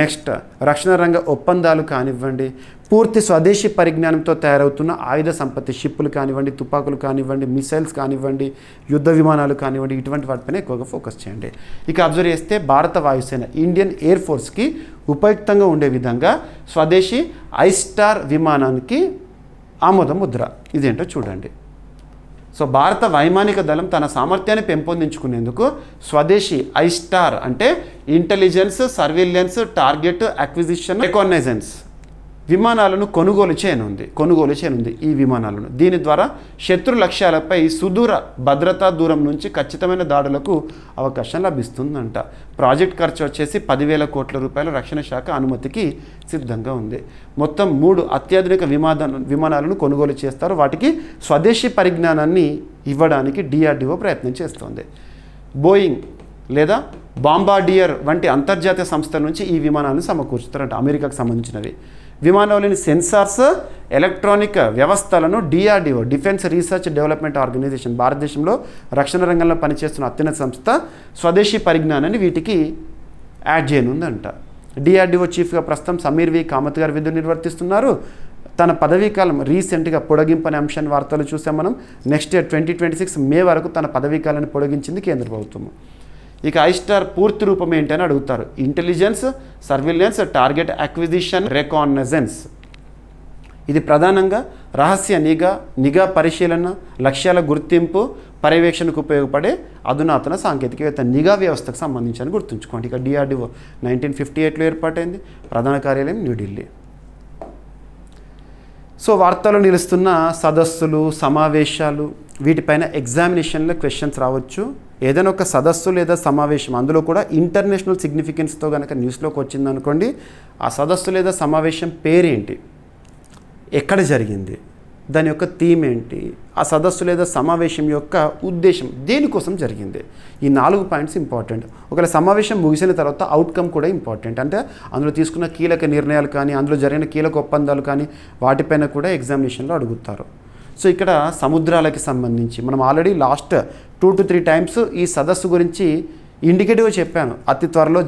నెక్స్ట్ రక్షణ రంగ ఒప్పందాలు కానివ్వండి, పూర్తి స్వదేశీ పరిజ్ఞానంతో తయారవుతున్న ఆయుధ సంపత్తి, షిప్పులు కానివ్వండి, తుపాకులు కానివ్వండి, మిసైల్స్ కానివ్వండి, యుద్ధ విమానాలు కానివ్వండి, ఇటువంటి వాటిపైన ఎక్కువగా ఫోకస్ చేయండి. ఇక అబ్జర్వ్ చేస్తే భారత వాయుసేన ఇండియన్ ఎయిర్ ఫోర్స్కి ఉపయుక్తంగా ఉండే విధంగా స్వదేశీ ఐస్టార్ విమానానికి ఆమోద ముద్ర. ఇదేంటో చూడండి. సో భారత వైమానిక దళం తన సామర్థ్యాన్ని పెంపొందించుకునేందుకు స్వదేశీ ఐస్టార్ అంటే ఇంటెలిజెన్స్, సర్వేలెన్స్, టార్గెట్ అక్విజిషన్, రికగ్నైజెన్స్ విమానాలను కొనుగోలు చేయనుంది ఈ విమానాలను. దీని ద్వారా శత్రు లక్ష్యాలపై సుదూర భద్రతా దూరం నుంచి ఖచ్చితమైన దాడులకు అవకాశం లభిస్తుందంట. ప్రాజెక్ట్ ఖర్చు వచ్చేసి 10,000 కోట్ల రూపాయల రక్షణ శాఖ అనుమతికి సిద్ధంగా ఉంది. మొత్తం 3 అత్యాధునిక విమానాలను కొనుగోలు చేస్తారు. వాటికి స్వదేశీ పరిజ్ఞానాన్ని ఇవ్వడానికి DRDO ప్రయత్నం చేస్తోంది. బోయింగ్ లేదా బాంబార్డియర్ వంటి అంతర్జాతీయ సంస్థల నుంచి ఈ విమానాలను సమకూర్చుతారంట, అమెరికాకు సంబంధించినవి. విమానంలోని సెన్సార్స్, ఎలక్ట్రానిక్ వ్యవస్థలను DRDO defence research development organisation, భారతదేశంలో రక్షణ రంగంలో పనిచేస్తున్న అత్యున్నత సంస్థ, స్వదేశీ పరిజ్ఞానాన్ని వీటికి యాడ్ చేయనుందంట. DRDO చీఫ్గా ప్రస్తుతం సమీర్ వి కామత్ గారు విధులు నిర్వర్తిస్తున్నారు. తన పదవీకాలం రీసెంట్గా పొడిగింపని అంశాన్ని వార్తలు చూసాం మనం. నెక్స్ట్ ఇయర్ 2026 మే వరకు తన పదవీకాలాన్ని పొడిగించింది కేంద్ర ప్రభుత్వం. ఇక ఐస్టార్ పూర్తి రూపం ఏంటని అడుగుతారు. Intelligence, surveillance, target acquisition, reconnaissance. ఇది ప్రధానంగా రహస్య నిఘా పరిశీలన, లక్ష్యాల గుర్తింపు, పర్యవేక్షణకు ఉపయోగపడే అధునాతన సాంకేతికవేత్త నిఘా వ్యవస్థకు సంబంధించి గుర్తుంచుకోండి. ఇక DRDO 1958లో ఏర్పాటైంది. ప్రధాన కార్యాలయం న్యూఢిల్లీ. సో వార్తల్లో నిలుస్తున్న సదస్సులు, సమావేశాలు, వీటిపైన ఎగ్జామినేషన్లో క్వశ్చన్స్ రావచ్చు. ఏదైనా ఒక సదస్సు లేదా సమావేశం, అందులో కూడా ఇంటర్నేషనల్ సిగ్నిఫికెన్స్తో కనుక న్యూస్లోకి వచ్చిందనుకోండి, ఆ సదస్సు లేదా సమావేశం పేరేంటి, ఎక్కడ జరిగింది, దాని యొక్క థీమ్ ఏంటి, ఆ సదస్సు లేదా సమావేశం యొక్క ఉద్దేశం దేనికోసం జరిగింది, ఈ 4 పాయింట్స్ ఇంపార్టెంట్. ఒకవేళ సమావేశం ముగిసిన తర్వాత అవుట్కమ్ కూడా ఇంపార్టెంట్. అంటే అందులో తీసుకున్న కీలక నిర్ణయాలు కానీ, అందులో జరిగిన కీలక ఒప్పందాలు కానీ, వాటిపైన కూడా ఎగ్జామినేషన్లో అడుగుతారు. సో ఇక్కడ సముద్రాలకి సంబంధించి మనం ఆల్రెడీ లాస్ట్ 2 to 3 టైమ్స్ ఈ సదస్సు గురించి ఇండికేటివ్గా చెప్పాను. అతి త్వరలో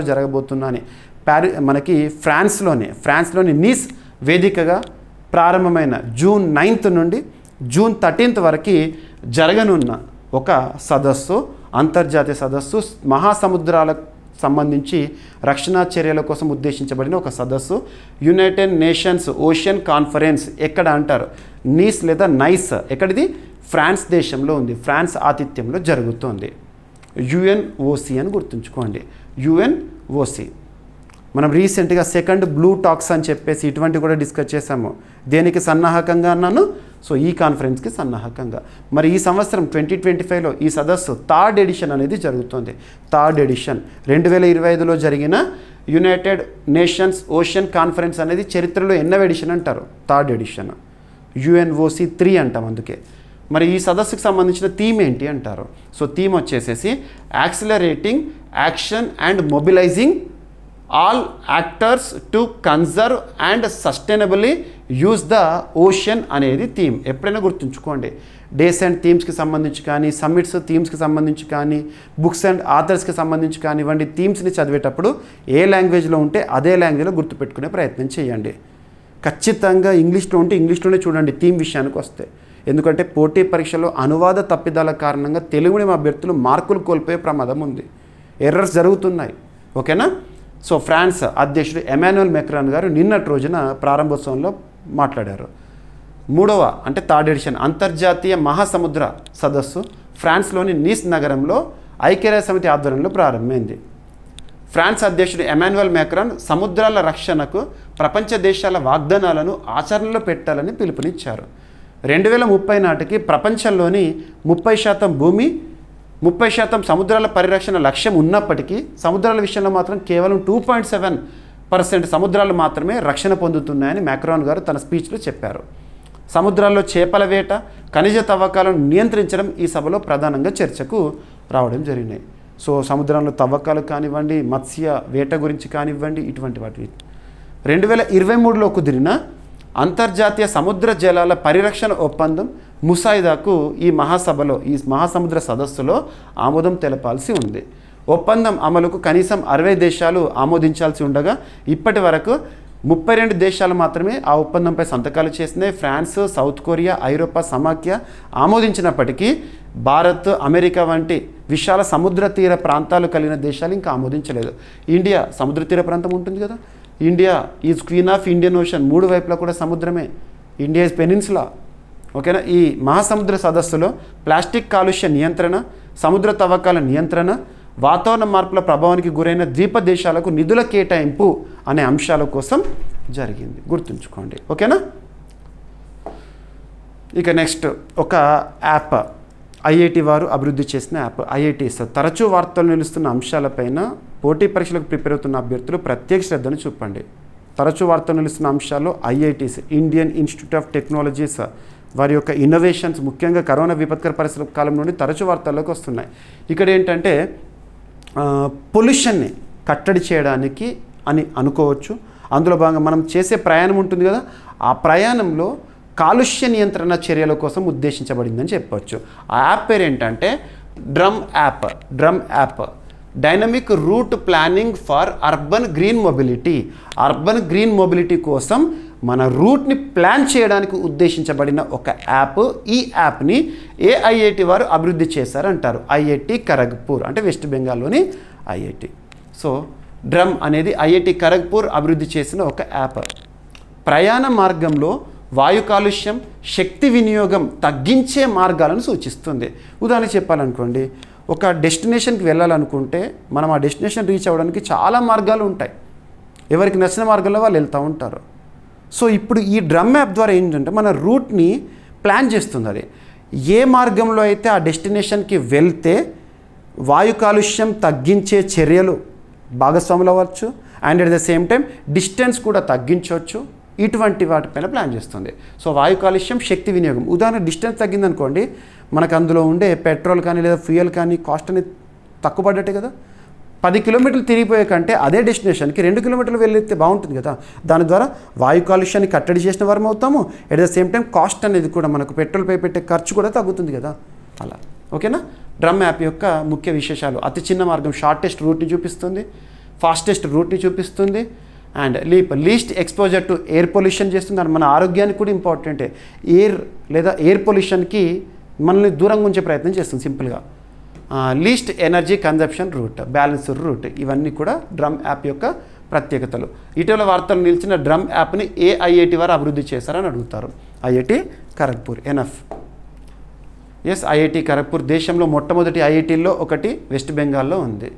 జరగబోతున్నా అని. మనకి ఫ్రాన్స్లోని నీస్ వేదికగా ప్రారంభమైన జూన్ 9th నుండి జూన్ 13th వరకు జరగనున్న ఒక సదస్సు, అంతర్జాతీయ సదస్సు, మహాసముద్రాలకు సంబంధించి రక్షణ చర్యల కోసం ఉద్దేశించబడిన ఒక సదస్సు. యునైటెడ్ నేషన్స్ ఓషన్ కాన్ఫరెన్స్ ఎక్కడ అంటారు, నీస్ లేదా నైస్. ఎక్కడిది? ఫ్రాన్స్ దేశంలో ఉంది. ఫ్రాన్స్ ఆతిథ్యంలో జరుగుతోంది. UNOC అని గుర్తుంచుకోండి. UNOC. మనం రీసెంట్గా సెకండ్ బ్లూ టాక్స్ అని చెప్పేసి ఇటువంటి కూడా డిస్కస్ చేసాము. దేనికి సన్నాహకంగా అన్నాను? సో ఈ కాన్ఫరెన్స్కి సన్నాహకంగా. మరి ఈ సంవత్సరం 2025లో ఈ సదస్సు 3rd ఎడిషన్ అనేది జరుగుతుంది. 3rd ఎడిషన్ 2025లో జరిగిన యునైటెడ్ నేషన్స్ ఓషన్ కాన్ఫరెన్స్ అనేది చరిత్రలో ఎన్నవ ఎడిషన్ అంటారు? 3rd edition. UNOC 3 అంటాం అందుకే. మరి ఈ సదస్సుకు సంబంధించిన థీమ్ ఏంటి అంటారు? సో థీమ్ వచ్చేసేసి accelerating action and mobilizing all actors to conserve and sustainably use the ocean అనేది థీమ్. ఎప్పుడైనా గుర్తుంచుకోండి. డేస్ అండ్ థీమ్స్కి సంబంధించి కానీ, సమ్మిట్స్ థీమ్స్కి సంబంధించి కానీ, బుక్స్ అండ్ ఆథర్స్కి సంబంధించి కానివ్వండి, థీమ్స్ని చదివేటప్పుడు ఏ లాంగ్వేజ్లో ఉంటే అదే లాంగ్వేజ్లో గుర్తుపెట్టుకునే ప్రయత్నం చేయండి. ఖచ్చితంగా ఇంగ్లీష్లో ఉంటే ఇంగ్లీష్లోనే చూడండి థీమ్ విషయానికి వస్తే. ఎందుకంటే పోటీ పరీక్షలో అనువాద తప్పిదాల కారణంగా తెలుగుని అభ్యర్థులు మార్కులు కోల్పోయే ప్రమాదం ఉంది. ఎర్రర్స్ జరుగుతున్నాయి. ఓకేనా? సో ఫ్రాన్స్ అధ్యక్షుడు ఎమాన్యుయల్ మెక్రాన్ గారు నిన్నటి రోజున ప్రారంభోత్సవంలో మాట్లాడారు. 3rd ఎడిషన్ అంతర్జాతీయ మహాసముద్ర సదస్సు ఫ్రాన్స్లోని నీస్ నగరంలో ఐక్యరాజ్య సమితి ఆధ్వర్యంలో ప్రారంభమైంది. ఫ్రాన్స్ అధ్యక్షుడు ఎమాన్యుయల్ మెక్రాన్ సముద్రాల రక్షణకు ప్రపంచ దేశాల వాగ్దానాలను ఆచరణలో పెట్టాలని పిలుపునిచ్చారు. 2030 నాటికి ప్రపంచంలోని 30% భూమి, 30% సముద్రాల పరిరక్షణ లక్ష్యం ఉన్నప్పటికీ సముద్రాల విషయంలో మాత్రం కేవలం 2.7% సముద్రాలు మాత్రమే రక్షణ పొందుతున్నాయని మెక్రాన్ గారు తన స్పీచ్లో చెప్పారు. సముద్రాల్లో చేపల వేట, ఖనిజ తవ్వకాలను నియంత్రించడం ఈ సభలో ప్రధానంగా చర్చకు రావడం జరిగినాయి. సో సముద్రంలో తవ్వకాలు కానివ్వండి, మత్స్య వేట గురించి కానివ్వండి, ఇటువంటి వాటి 2023లో కుదిరిన అంతర్జాతీయ సముద్ర జలాల పరిరక్షణ ఒప్పందం ముసాయిదాకు ఈ మహాసముద్ర సదస్సులో ఆమోదం తెలపాల్సి ఉంది. ఒప్పందం అమలుకు కనీసం 60 దేశాలు ఆమోదించాల్సి ఉండగా ఇప్పటి వరకు 32 దేశాలు మాత్రమే ఆ ఒప్పందంపై సంతకాలు చేసినాయి. ఫ్రాన్స్, సౌత్ కొరియా, ఐరోపా సమాఖ్య ఆమోదించినప్పటికీ భారత్, అమెరికా వంటి విశాల సముద్ర తీర ప్రాంతాలు కలిగిన దేశాలు ఇంకా ఆమోదించలేదు. ఇండియా సముద్ర తీర ప్రాంతం ఉంటుంది కదా, India is queen of Indian ocean, 3 వైపులా కూడా సముద్రమే, ఇండియా ఈజ్ పెనిన్సులా. ఓకేనా. ఈ మహాసముద్ర సదస్సులో ప్లాస్టిక్ కాలుష్య నియంత్రణ, సముద్ర తవ్వకాల నియంత్రణ, వాతావరణ మార్పుల ప్రభావానికి గురైన ద్వీప దేశాలకు నిధుల కేటాయింపు అనే అంశాల కోసం జరిగింది, గుర్తుంచుకోండి. ఓకేనా. ఇక నెక్స్ట్ ఒక యాప్, ఐఐటి వారు అభివృద్ధి చేసిన యాప్. ఐఐటీస్ తరచూ వార్తలు నిలుస్తున్న అంశాలపైన పోటీ పరీక్షలకు ప్రిపేర్ అవుతున్న అభ్యర్థులు ప్రత్యేక శ్రద్ధను చూపండి. తరచూ వార్తలు నిలుస్తున్న అంశాల్లో IITs, Indian institute of technologies వారి యొక్క ఇన్నోవేషన్స్ ముఖ్యంగా కరోనా విపత్కర పరిస్థితుల కాలం నుండి తరచూ వార్తల్లోకి వస్తున్నాయి. ఇక్కడ ఏంటంటే పొల్యూషన్ని కట్టడి చేయడానికి అని అనుకోవచ్చు. అందులో భాగంగా మనం చేసే ప్రయాణం ఉంటుంది కదా, ఆ ప్రయాణంలో కాలుష్య నియంత్రణ చర్యల కోసం ఉద్దేశించబడిందని చెప్పవచ్చు. ఆ యాప్ పేరు ఏంటంటే drum app dynamic route planning for urban green mobility. Urban green mobility కోసం మన రూట్ని ప్లాన్ చేయడానికి ఉద్దేశించబడిన ఒక యాప్. ఈ యాప్ని ఐఐటి వారు అభివృద్ధి చేశారంటారు. ఐఐటి ఖరగ్పూర్ అంటే వెస్ట్ బెంగాల్లోని ఐఐటి. సో డ్రమ్ అనేది ఐఐటి ఖరగ్పూర్ అభివృద్ధి చేసిన ఒక యాప్. ప్రయాణ మార్గంలో వాయు కాలుష్యం, శక్తి వినియోగం తగ్గించే మార్గాలను సూచిస్తుంది. ఉదాహరణ చెప్పాలనుకోండి, ఒక డెస్టినేషన్కి వెళ్ళాలనుకుంటే మనం ఆ డెస్టినేషన్ రీచ్ అవ్వడానికి చాలా మార్గాలు ఉంటాయి. ఎవరికి నచ్చిన మార్గంలో వాళ్ళు వెళ్తూ ఉంటారు. సో ఇప్పుడు ఈ డ్రమ్ యాప్ ద్వారా ఏంటంటే మన రూట్ని ప్లాన్ చేస్తుంది. అది ఏ మార్గంలో అయితే ఆ డెస్టినేషన్కి వెళ్తే వాయు కాలుష్యం తగ్గించే చర్యలు భాగస్వాములు అవ్వచ్చు, and at the same time distance కూడా తగ్గించవచ్చు, ఇటువంటి వాటిపైన ప్లాన్ చేస్తుంది. సో వాయు కాలుష్యం, శక్తి వినియోగం. ఉదాహరణ డిస్టెన్స్ తగ్గిందనుకోండి, మనకు అందులో ఉండే పెట్రోల్ కానీ లేదా ఫ్యూయల్ కానీ కాస్ట్ అనేది తక్కువ పడ్డట్టే కదా. 10 కిలోమీటర్లు తిరిగిపోయే కంటే అదే డెస్టినేషన్కి 2 కిలోమీటర్లు వెళ్ళితే బాగుంటుంది కదా. దాని ద్వారా వాయు కాలుష్యాన్ని కట్టడి చేసిన వారం అవుతాము, at the same time cost అనేది కూడా మనకు పెట్రోల్పై పెట్టే ఖర్చు కూడా తగ్గుతుంది కదా. అలా ఓకేనా. డ్రమ్ యాప్ యొక్క ముఖ్య విశేషాలు: అతి చిన్న మార్గం షార్టెస్ట్ రూట్ని చూపిస్తుంది, ఫాస్టెస్ట్ రూట్ని చూపిస్తుంది, and least exposure to air pollution చేస్తుంది. అండ్ మన ఆరోగ్యానికి కూడా ఇంపార్టెంటే. ఎయిర్ పొల్యూషన్కి మనల్ని దూరంగా ఉంచే ప్రయత్నం చేస్తుంది సింపుల్గా. Least energy consumption route, balanced route, ఇవన్నీ కూడా డ్రమ్ యాప్ యొక్క ప్రత్యేకతలు. ఇటీవల వార్తలు నిలిచిన డ్రమ్ యాప్ని ఐఐటి వారు అభివృద్ధి చేశారని అడుగుతారు. IIT Kharagpur. Enough. Yes, IIT Kharagpur దేశంలో మొట్టమొదటి ఐఐటీల్లో ఒకటి వెస్ట్ బెంగాల్లో ఉంది.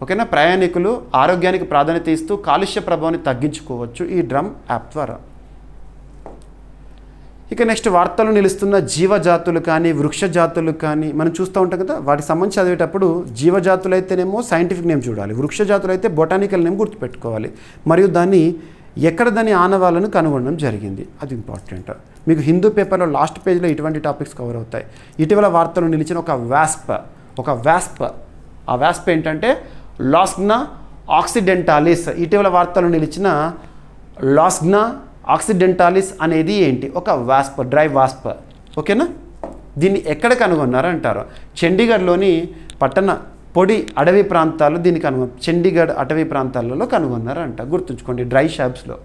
ఓకేనా. ప్రయాణికులు ఆరోగ్యానికి ప్రాధాన్యత ఇస్తూ కాలుష్య ప్రభావాన్ని తగ్గించుకోవచ్చు ఈ డ్రమ్ యాప్ ద్వారా. ఇక నెక్స్ట్ వార్తలు నిలుస్తున్న జీవజాతులు కానీ వృక్ష జాతులు కానీ మనం చూస్తూ ఉంటాం కదా, వాటికి సంబంధించి చదివేటప్పుడు జీవజాతులు అయితేనేమో సైంటిఫిక్ నేమ్ చూడాలి, వృక్ష జాతులు అయితే బొటానికల్ నేమ్ గుర్తుపెట్టుకోవాలి, మరియు దాని ఆనవాళ్ళను కనుగొనడం జరిగింది, అది ఇంపార్టెంట్. మీకు హిందూ పేపర్లో లాస్ట్ పేజ్లో ఇటువంటి టాపిక్స్ కవర్ అవుతాయి. ఇటీవల వార్తలు నిలిచిన ఒక వ్యాస్ప్, ఆ వ్యాస్ప్ ఏంటంటే లాస్గ్నా ఆక్సిడెంటాలిస్. ఇటీవల వార్తలు నిలిచిన లాస్గ్నా ఆక్సిడెంటాలిస్ అనేది ఏంటి? ఒక వాస్ప్, డ్రై వాస్ప్. ఓకేనా. దీన్ని ఎక్కడ కనుగొన్నారంటారు? చండీగఢ్లోని పట్టణ పొడి అడవి ప్రాంతాల్లో దీన్ని చండీగఢ్ అటవీ ప్రాంతాలలో కనుగొన్నారంట, గుర్తుంచుకోండి. డ్రై షాబ్స్లో.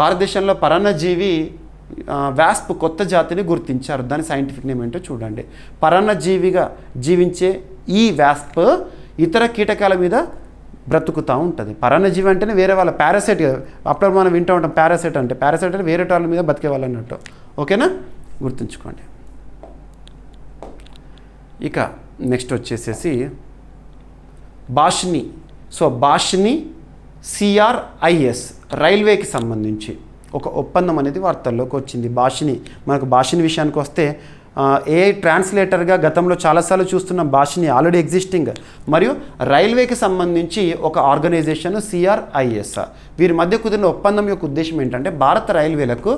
భారతదేశంలో పరాన్నజీవి వాస్ప్ కొత్త జాతిని గుర్తించారు. దాని సైంటిఫిక్ నేమ్ ఏంటో చూడండి. పరాన్నజీవిగా జీవించే ఈ వాస్ప్ ఇతర కీటకాల మీద బ్రతుకుతూ ఉంటుంది. పరాన్నజీవి అంటేనే వేరే వాళ్ళ పారాసైట్. అప్పుడు మనం వింటూ ఉంటాం పారాసైట్ అంటే వేరే వాళ్ళ మీద బతికే వాళ్ళు అన్నట్టు. ఓకేనా, గుర్తుంచుకోండి. ఇక నెక్స్ట్ వచ్చేసేసి బాష్ని. సో బాష్ని CRIS రైల్వేకి సంబంధించి ఒక ఒప్పందం అనేది వార్తల్లోకి వచ్చింది. మనకు బాష్ని విషయానికి వస్తే AI ట్రాన్స్లేటర్గా గతంలో చాలాసార్లు చూస్తున్న బాష్ని ఆల్రెడీ ఎగ్జిస్టింగ్, మరియు రైల్వేకి సంబంధించి ఒక ఆర్గనైజేషన్ CRIS. వీరి మధ్య కుదిరిన ఒప్పందం యొక్క ఉద్దేశం ఏంటంటే భారత రైల్వేలకు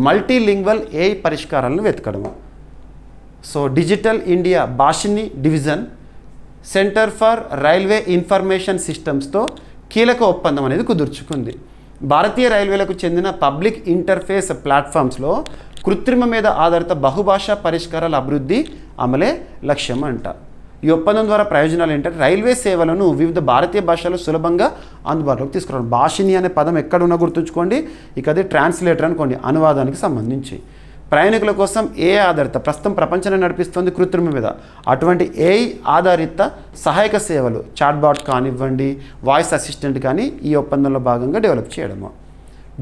మల్టీలింగ్వల్ AI పరిష్కారాలను వెతకడము. సో డిజిటల్ ఇండియా బాష్ని Division Centre for Railway Information సిస్టమ్స్తో కీలక ఒప్పందం అనేది కుదుర్చుకుంది. భారతీయ రైల్వేలకు చెందిన పబ్లిక్ ఇంటర్ఫేస్ ప్లాట్ఫామ్స్లో కృత్రిమ మీద ఆధారిత బహుభాషా పరిష్కారాల అభివృద్ధి అమలే లక్ష్యం అంట. ఈ ఒప్పందం ద్వారా ప్రయోజనాలు ఏంటంటే రైల్వే సేవలను వివిధ భారతీయ భాషల్లో సులభంగా అందుబాటులోకి తీసుకురావడం. భాషిని అనే పదం ఎక్కడున్నా గుర్తుంచుకోండి, ఇక అది ట్రాన్స్లేటర్ అనుకోండి, అనువాదానికి సంబంధించి. ప్రయాణికుల కోసం ఏఐ ఆధారిత, ప్రస్తుతం ప్రపంచాన్ని నడిపిస్తుంది కృత్రిమ మీద, అటువంటి ఏఐ ఆధారిత సహాయక సేవలు చాట్బాట్ కానివ్వండి, వాయిస్ అసిస్టెంట్ కానీ ఈ ఒప్పందంలో భాగంగా డెవలప్ చేయడము.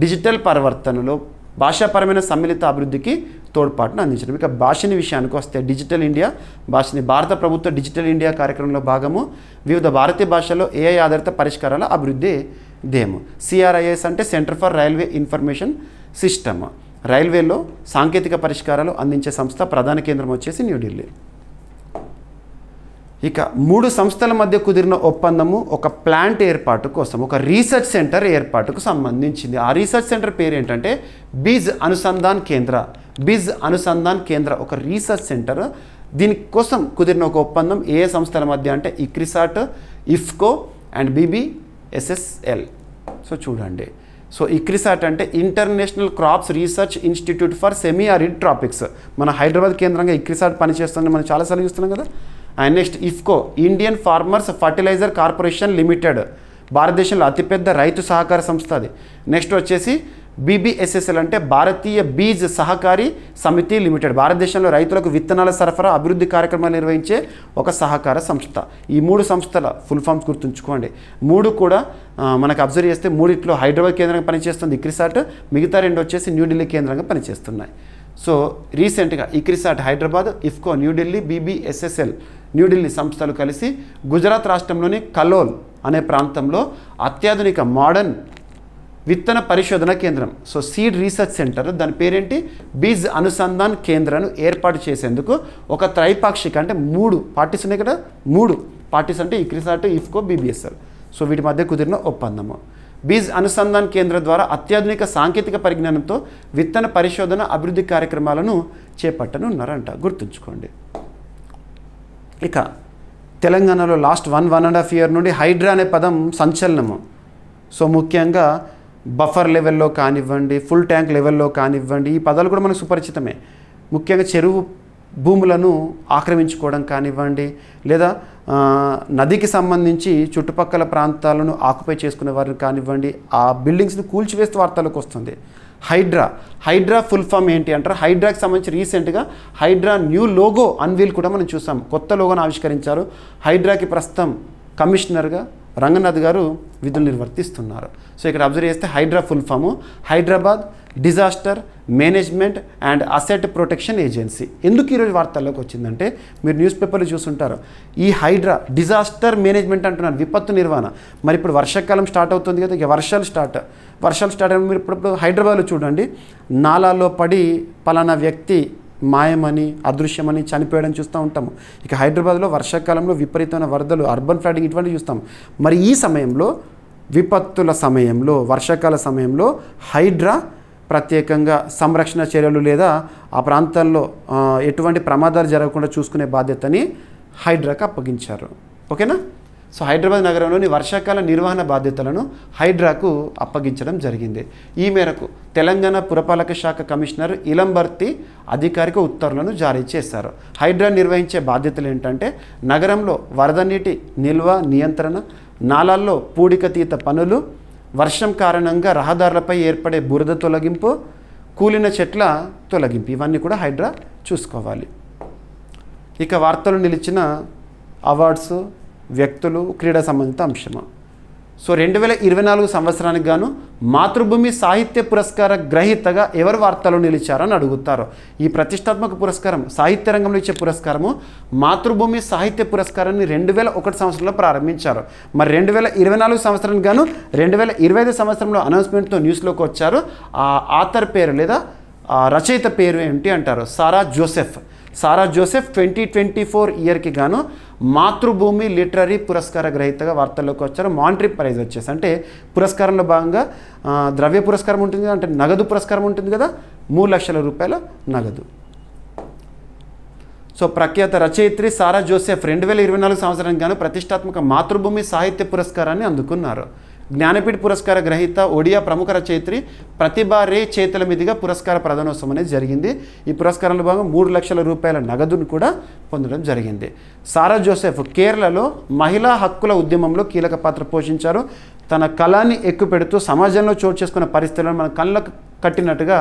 డిజిటల్ పరివర్తనలో భాషాపరమైన సమ్మిళిత అభివృద్ధికి తోడ్పాటును అందించడం. ఇక భాషని విషయానికి వస్తే డిజిటల్ ఇండియా భాషని భారత ప్రభుత్వ డిజిటల్ ఇండియా కార్యక్రమంలో భాగము వివిధ భారతీయ భాషల్లో ఏఐ ఆధారిత పరిష్కారాల అభివృద్ధి ధ్యేయం. CRIS అంటే centre for Railway information system. రైల్వేలో సాంకేతిక పరిష్కారాలు అందించే సంస్థ, ప్రధాన కేంద్రం వచ్చేసి న్యూఢిల్లీ. ఇక 3 సంస్థల మధ్య కుదిరిన ఒప్పందము ఒక ప్లాంట్ ఏర్పాటు కోసం, ఒక రీసెర్చ్ సెంటర్ ఏర్పాటుకు సంబంధించింది. ఆ రీసెర్చ్ సెంటర్ పేరు ఏంటంటే బీజ్ అనుసంధాన్ కేంద్ర. బీజ్ అనుసంధాన్ కేంద్ర ఒక రీసెర్చ్ సెంటర్. దీనికోసం కుదిరిన ఒక ఒప్పందం ఏ సంస్థల మధ్య అంటే ICRISAT, IFFCO and BBSSL. So చూడండి, సో ఇక్రిసాట్ అంటే international crops research institute for semi arid tropics. మన హైదరాబాద్ కేంద్రంగా ఇక్రిసాట్ పనిచేస్తుంది, మనం చాలాసార్లు చూస్తున్నాం కదా. And next IFFCO, Indian farmers fertiliser corporation limited, భారతదేశంలో అతిపెద్ద రైతు సహకార సంస్థ అది. నెక్స్ట్ వచ్చేసి BBSSL అంటే భారతీయ బీజ్ సహకారి సమితి లిమిటెడ్, భారతదేశంలో రైతులకు విత్తనాల సరఫరా అభివృద్ధి కార్యక్రమాలు నిర్వహించే ఒక సహకార సంస్థ. ఈ 3 సంస్థల ఫుల్ ఫామ్స్ గుర్తుంచుకోండి. 3 కూడా మనకు అబ్జర్వ్ చేస్తే 3 హైదరాబాద్ కేంద్రంగా పనిచేస్తుంది ఇక్రిసాట్, మిగతా 2 వచ్చేసి న్యూఢిల్లీ కేంద్రంగా పనిచేస్తున్నాయి. సో రీసెంట్గా ఇక్రిసాట్ హైదరాబాద్, ఇఫ్కో న్యూఢిల్లీ, BBSSL న్యూఢిల్లీ సంస్థలు కలిసి గుజరాత్ రాష్ట్రంలోని కలోల్ అనే ప్రాంతంలో అత్యాధునిక మోడర్న్ విత్తన పరిశోధన కేంద్రం, సో సీడ్ రీసెర్చ్ సెంటర్, దాని పేరేంటి బీజ్ అనుసంధాన్ కేంద్రాన్ని ఏర్పాటు చేసేందుకు ఒక త్రైపాక్షిక, అంటే 3 పార్టీస్ ఉన్నాయి కదా, 3 పార్టీస్ అంటే ఇక్రిసాట్, ఇఫ్కో, BBSL. సో వీటి మధ్య కుదిరిన ఒప్పందము. బీజ్ అనుసంధాన్ కేంద్ర ద్వారా అత్యాధునిక సాంకేతిక పరిజ్ఞానంతో విత్తన పరిశోధన అభివృద్ధి కార్యక్రమాలను చేపట్టనున్నారంట, గుర్తుంచుకోండి. ఇక తెలంగాణలో లాస్ట్ 1.5 year నుండి హైడ్రా అనే పదం సంచలనము. సో ముఖ్యంగా బఫర్ లెవెల్లో కానివ్వండి, ఫుల్ ట్యాంక్ లెవెల్లో కానివ్వండి, ఈ పదాలు కూడా మనకు సుపరిచితమే. ముఖ్యంగా చెరువు భూములను ఆక్రమించుకోవడం కానివ్వండి, లేదా నదికి సంబంధించి చుట్టుపక్కల ప్రాంతాలను ఆక్యుపై చేసుకునే వారిని కానివ్వండి, ఆ బిల్డింగ్స్ని కూల్చివేస్తూ వార్తలకు వస్తుంది. హైడ్రా ఫుల్ ఫామ్ ఏంటి అంటారు. హైడ్రాకి సంబంధించి రీసెంట్గా హైడ్రా న్యూ లోగో అన్వీల్ కూడా మనం చూసాం, కొత్త లోగోను ఆవిష్కరించారు. హైడ్రాకి ప్రస్తుతం కమిషనర్గా రంగనాథ్ గారు విధులు నిర్వర్తిస్తున్నారు. సో ఇక్కడ అబ్జర్వ్ చేస్తే HYDRAA full form Hyderabad disaster management and asset protection agency. ఎందుకు ఈరోజు వార్తల్లోకి వచ్చిందంటే మీరు న్యూస్ పేపర్లు చూస్తుంటారు, ఈ హైడ్రా డిజాస్టర్ మేనేజ్మెంట్ అంటున్నారు, విపత్తు నిర్వహణ. మరి ఇప్పుడు వర్షాకాలం స్టార్ట్ అవుతుంది కదా, ఇక వర్షాలు స్టార్ట్ అయిన మీరు ఇప్పుడు హైదరాబాద్లో చూడండి, నాలాలో పడి పలానా వ్యక్తి మాయమని, అదృశ్యమని, చనిపోయడం చూస్తూ ఉంటాము. ఇక హైదరాబాద్లో వర్షాకాలంలో విపరీతమైన వరదలు, అర్బన్ ఫ్లడ్డింగ్ ఇటువంటివి చూస్తాం. మరి ఈ సమయంలో విపత్తుల సమయంలో, వర్షాకాల సమయంలో హైడ్రా ప్రత్యేకంగా సంరక్షణ చర్యలు లేదా ఆ ప్రాంతాల్లో ఎటువంటి ప్రమాదాలు జరగకుండా చూసుకునే బాధ్యతని హైడ్రాకి అప్పగించారు. ఓకేనా. సో హైదరాబాద్ నగరంలోని వర్షాకాల నిర్వహణ బాధ్యతలను హైడ్రాకు అప్పగించడం జరిగింది. ఈ మేరకు తెలంగాణ పురపాలక శాఖ కమిషనర్ ఇలంబర్తి అధికారిక ఉత్తర్వులను జారీ చేశారు. హైడ్రా నిర్వహించే బాధ్యతలు ఏంటంటే నగరంలో వరద నీటి నిల్వ నియంత్రణ, నాలాల్లో పూడికతీత పనులు, వర్షం కారణంగా రహదారులపై ఏర్పడే బురద తొలగింపు, కూలిన చెట్ల తొలగింపు, ఇవన్నీ కూడా హైడ్రా చూసుకోవాలి. ఇక వార్తలు నిలిచిన అవార్డ్స్, వ్యక్తులు, క్రీడా సంబంధిత అంశము. సో 2024 సంవత్సరానికి గాను మాతృభూమి సాహిత్య పురస్కార గ్రహీతగా ఎవరు వార్తలు నిలిచారని అడుగుతారు. ఈ ప్రతిష్టాత్మక పురస్కారం సాహిత్య రంగంలో ఇచ్చే పురస్కారము మాతృభూమి సాహిత్య పురస్కారాన్ని 2001 సంవత్సరంలో ప్రారంభించారు. మరి 2024 సంవత్సరానికి గాను 2025 సంవత్సరంలో అనౌన్స్మెంట్తో న్యూస్లోకి వచ్చారు. ఆ ఆథర్ పేరు లేదా రచయిత పేరు ఏంటి అంటారు, సారా జోసెఫ్. 2024 ఇయర్కి గాను మాతృభూమి లిటరరీ పురస్కార గ్రహీతగా వార్తల్లోకి వచ్చారు. మానిటరీ ప్రైజ్ వచ్చేసి అంటే పురస్కారంలో భాగంగా ద్రవ్య పురస్కారం ఉంటుంది కదా, అంటే నగదు పురస్కారం ఉంటుంది కదా, 3 లక్షల రూపాయల నగదు. సో ప్రఖ్యాత రచయిత్రి సారా జోసెఫ్ 2024 సంవత్సరానికి గాను ప్రతిష్టాత్మక మాతృభూమి సాహిత్య పురస్కారాన్ని అందుకున్నారు. జ్ఞానపీఠ పురస్కార గ్రహీత ఒడియా ప్రముఖ రచయిత్రి ప్రతిభా రే చేతుల మీదుగా పురస్కార ప్రదానోత్సవం అనేది జరిగింది. ఈ పురస్కారంలో భాగంగా 3 లక్షల రూపాయల నగదును కూడా పొందడం జరిగింది. సారా జోసెఫ్ కేరళలో మహిళా హక్కుల ఉద్యమంలో కీలక పాత్ర పోషించారు. తన కళాన్ని ఎక్కుపెడుతూ సమాజంలో చోటు చేసుకున్న పరిస్థితులను మన కళ్ళకు కట్టినట్టుగా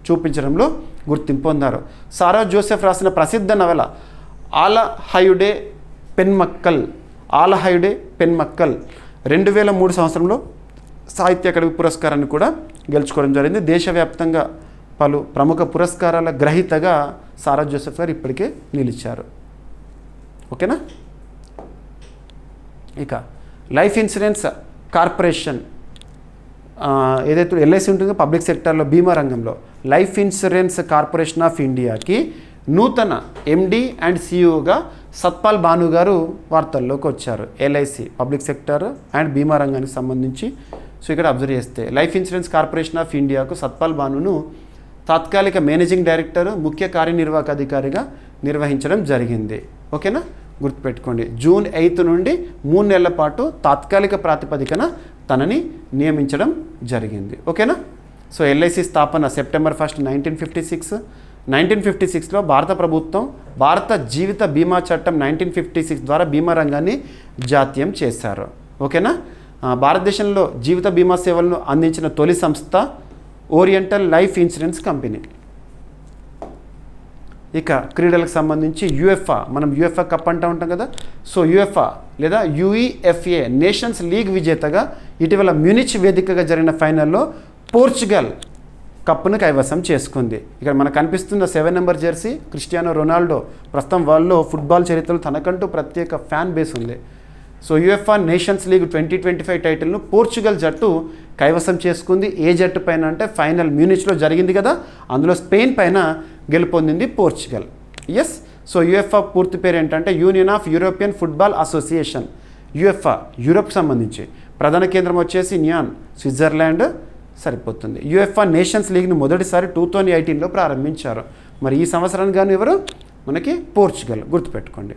చూపించడంలో గుర్తింపు పొందారు. సారా జోసెఫ్ రాసిన ప్రసిద్ధ నవల ఆలహయుడే పెన్మక్కల్ 2003 సంవత్సరంలో సాహిత్య అకాడమీ పురస్కారాన్ని కూడా గెలుచుకోవడం జరిగింది. దేశవ్యాప్తంగా పలు ప్రముఖ పురస్కారాల గ్రహీతగా సారా జోసెఫ్ గారు ఇప్పటికే నిలిచారు. ఓకేనా. ఇక లైఫ్ ఇన్సూరెన్స్ కార్పొరేషన్ ఏదైతే ఎల్ఐసి ఉంటుందో పబ్లిక్ సెక్టార్లో బీమా రంగంలో లైఫ్ ఇన్సూరెన్స్ కార్పొరేషన్ ఆఫ్ ఇండియాకి నూతన ఎండి అండ్ సిఇఓగా సత్పాల్ భాను గారు వార్తల్లోకి వచ్చారు. ఎల్ఐసి పబ్లిక్ సెక్టర్ అండ్ బీమా రంగానికి సంబంధించి. సో ఇక్కడ అబ్జర్వ్ చేస్తే లైఫ్ ఇన్సూరెన్స్ కార్పొరేషన్ ఆఫ్ ఇండియాకు సత్పాల్ భానును తాత్కాలిక మేనేజింగ్ డైరెక్టర్ ముఖ్య కార్యనిర్వాహక అధికారిగా నిర్వహించడం జరిగింది. ఓకేనా, గుర్తుపెట్టుకోండి. జూన్ 8 నుండి 3 నెలల పాటు తాత్కాలిక ప్రాతిపదికన తనని నియమించడం జరిగింది. ఓకేనా. సో ఎల్ఐసి స్థాపన సెప్టెంబర్ 1, 1956లో భారత ప్రభుత్వం భారత జీవిత బీమా చట్టం 1956 ద్వారా బీమా రంగాన్ని జాతీయం చేశారు. ఓకేనా. భారతదేశంలో జీవిత బీమా సేవలను అందించిన తొలి సంస్థ ఓరియంటల్ లైఫ్ ఇన్సూరెన్స్ కంపెనీ. ఇక క్రీడలకు సంబంధించి యుఎఫ్ఏ, మనం యుఎఫ్ఏ కప్ అంటూ ఉంటాం కదా. సో యుఎఫ్ఏ లేదా యుఈఎఫ్ఏ నేషన్స్ లీగ్ విజేతగా ఇటీవల మ్యూనిచ్ వేదికగా జరిగిన ఫైనల్లో పోర్చుగల్ కప్పును కైవసం చేసుకుంది. ఇక్కడ మనకు కనిపిస్తున్న 7 నెంబర్ జెర్సీ క్రిస్టియానో రొనాల్డో. ప్రస్తుతం వరల్డ్లో ఫుట్బాల్ చరిత్రలో తనకంటూ ప్రత్యేక ఫ్యాన్ బేస్ ఉంది. సో యుఎఫ్ఏ నేషన్స్ లీగ్ 2025 టైటిల్ను పోర్చుగల్ జట్టు కైవసం చేసుకుంది. ఏ జట్టు పైన అంటే ఫైనల్ మ్యూనిచ్లో జరిగింది కదా, అందులో స్పెయిన్ పైన గెలుపొందింది పోర్చుగల్. ఎస్. సో యుఎఫ్ఏ పూర్తి పేరు ఏంటంటే Union of European Football Association. UEFA Europe సంబంధించి, ప్రధాన కేంద్రం వచ్చేసి న్యాన్, స్విట్జర్లాండ్ సరిపోతుంది. యుఎఫ్ఏ నేషన్స్ లీగ్ని మొదటిసారి 2018లో ప్రారంభించారు. మరి ఈ సంవత్సరానికి గాను ఎవరు? మనకి పోర్చుగల్. గుర్తుపెట్టుకోండి.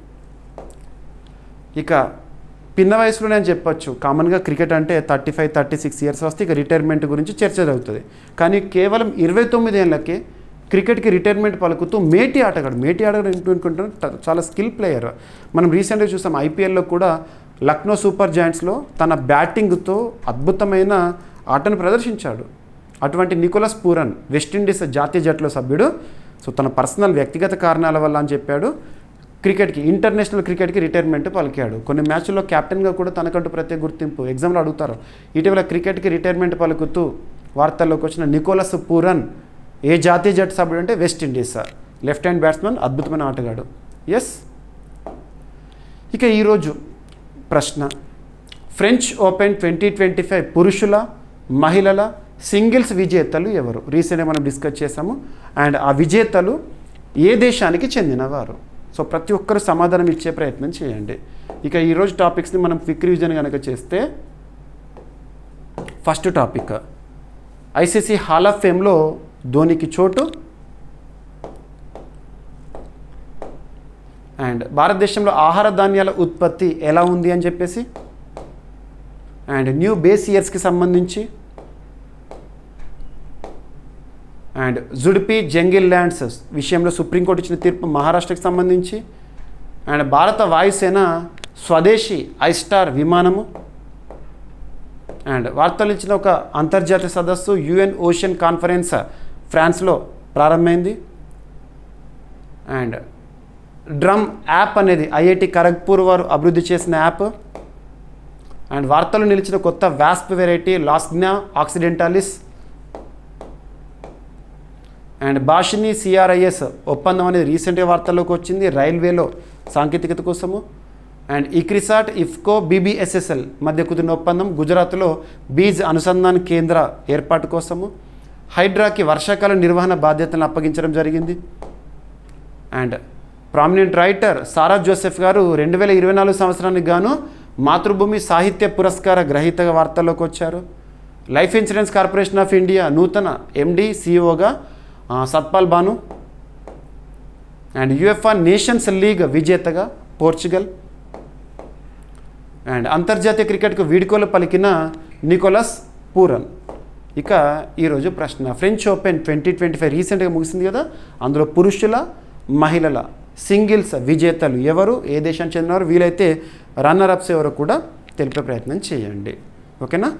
ఇక పిన్న వయసులో నేను చెప్పొచ్చు, కామన్గా క్రికెట్ అంటే 35-36 ఇయర్స్ వస్తే ఇక రిటైర్మెంట్ గురించి చర్చ జరుగుతుంది. కానీ కేవలం 29 ఏళ్ళకే క్రికెట్కి రిటైర్మెంట్ పలుకుతూ మేటి ఆటగాడు అనుకుంటున్నాను, చాలా స్కిల్ ప్లేయర్. మనం రీసెంట్గా చూసాం ఐపీఎల్లో కూడా లక్నో సూపర్ జాయింట్స్లో తన బ్యాటింగ్తో అద్భుతమైన ఆటను ప్రదర్శించాడు. అటువంటి నికోలస్ పూరన్ వెస్టిండీస్ జాతీయ జట్టులో సభ్యుడు. సో తన పర్సనల్ వ్యక్తిగత కారణాల వల్ల అని చెప్పాడు ఇంటర్నేషనల్ క్రికెట్కి రిటైర్మెంట్ పలికాడు. కొన్ని మ్యాచ్ల్లో కెప్టెన్గా కూడా తనకంటూ ప్రత్యేక గుర్తింపు. ఎగ్జామ్లో అడుగుతారు. ఇటీవల క్రికెట్కి రిటైర్మెంట్ పలుకుతూ వార్తల్లోకి వచ్చిన నికోలస్ పూరన్ ఏ జాతీయ జట్టు సభ్యుడు అంటే వెస్టిండీస్. లెఫ్ట్ హ్యాండ్ బ్యాట్స్మెన్, అద్భుతమైన ఆటగాడు. ఎస్. ఇక ఈరోజు ప్రశ్న, ఫ్రెంచ్ ఓపెన్ 2025 పురుషుల మహిళల సింగిల్స్ విజేతలు ఎవరు? రీసెంట్గా మనం డిస్కస్ చేసాము. అండ్ ఆ విజేతలు ఏ దేశానికి చెందినవారు? సో ప్రతి ఒక్కరు సమాధానం ఇచ్చే ప్రయత్నం చేయండి. ఇక ఈరోజు టాపిక్స్ని మనం క్విక్ రివిజన్ కనుక చేస్తే, first topic ICC Hall of ఫేమ్లో ధోనికి చోటు. అండ్ భారతదేశంలో ఆహార ధాన్యాల ఉత్పత్తి ఎలా ఉంది అని చెప్పేసి, అండ్ న్యూ బేస్ ఇయర్స్కి సంబంధించి, అండ్ జుడిపి జంగిల్ ల్యాండ్స్ విషయంలో సుప్రీంకోర్టు ఇచ్చిన తీర్పు మహారాష్ట్రకి సంబంధించి, అండ్ భారత వాయుసేన స్వదేశీ ఐస్టార్ విమానము, అండ్ వార్తలు ఇచ్చిన ఒక అంతర్జాతీయ సదస్సు యుఎన్ ఓషన్ కాన్ఫరెన్స్ ఫ్రాన్స్లో ప్రారంభమైంది, అండ్ డ్రమ్ యాప్ అనేది ఐఐటి ఖరగ్పూర్ వారు అభివృద్ధి చేసిన యాప్, అండ్ వార్తలు నిలిచిన కొత్త వాస్ప్ వెరైటీ లాస్గ్నా ఆక్సిడెంటాలిస్, అండ్ బాషిని సిఆర్ఐఎస్ ఒప్పందం అనేది రీసెంట్గా వార్తల్లోకి వచ్చింది రైల్వేలో సాంకేతికత కోసము, అండ్ ఇక్రిసాట్ ఇఫ్కో బీబీఎస్ఎస్ఎల్ మధ్య కుదిరిన ఒప్పందం గుజరాత్లో బీజ్ అనుసంధాన కేంద్ర ఏర్పాటు కోసము, హైడ్రాకి వర్షాకాల నిర్వహణ బాధ్యతలను అప్పగించడం జరిగింది, and prominent writer Sarah Joseph గారు 2024 సంవత్సరానికి గాను మాతృభూమి సాహిత్య పురస్కార గ్రహీతగా వార్తల్లోకి వచ్చారు. Life Insurance Corporation of India నూతన ఎండి సిఇఓగా Satpal Bhanu, and UEFA Nations League విజేతగా పోర్చుగల్, అండ్ అంతర్జాతీయ క్రికెట్కు వీడ్కోలు పలికిన నికోలస్ పూరన్. ఇక ఈరోజు ప్రశ్న, ఫ్రెంచ్ ఓపెన్ 2025 రీసెంట్గా ముగిసింది కదా, అందులో పురుషుల మహిళల సింగిల్స్ విజేతలు ఎవరు, ఏ దేశానికి చెందినవారు, వీలైతే రన్నర్ అప్స్ ఎవరో కూడా తెలిపే ప్రయత్నం చేయండి. ఓకేనా.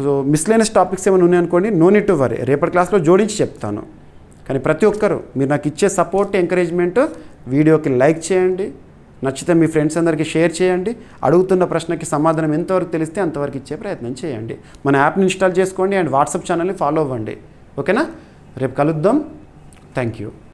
సో మిస్లేనియస్ టాపిక్స్ ఏమైనా ఉన్నాయనుకోండి, నో నీడ్ టు వరీ, రేపటి క్లాస్లో జోడించి చెప్తాను. కానీ ప్రతి ఒక్కరు మీరు నాకు ఇచ్చే సపోర్ట్ ఎంకరేజ్మెంట్, వీడియోకి లైక్ చేయండి, నచ్చితే మీ ఫ్రెండ్స్ అందరికీ షేర్ చేయండి, అడుగుతున్న ప్రశ్నకి సమాధానం ఎంతవరకు తెలిస్తే అంతవరకు ఇచ్చే ప్రయత్నం చేయండి. మన యాప్ని ఇన్స్టాల్ చేసుకోండి అండ్ వాట్సాప్ ఛానల్ని ఫాలో అవ్వండి. ఓకేనా. రేపు కలుద్దాం. Thank you.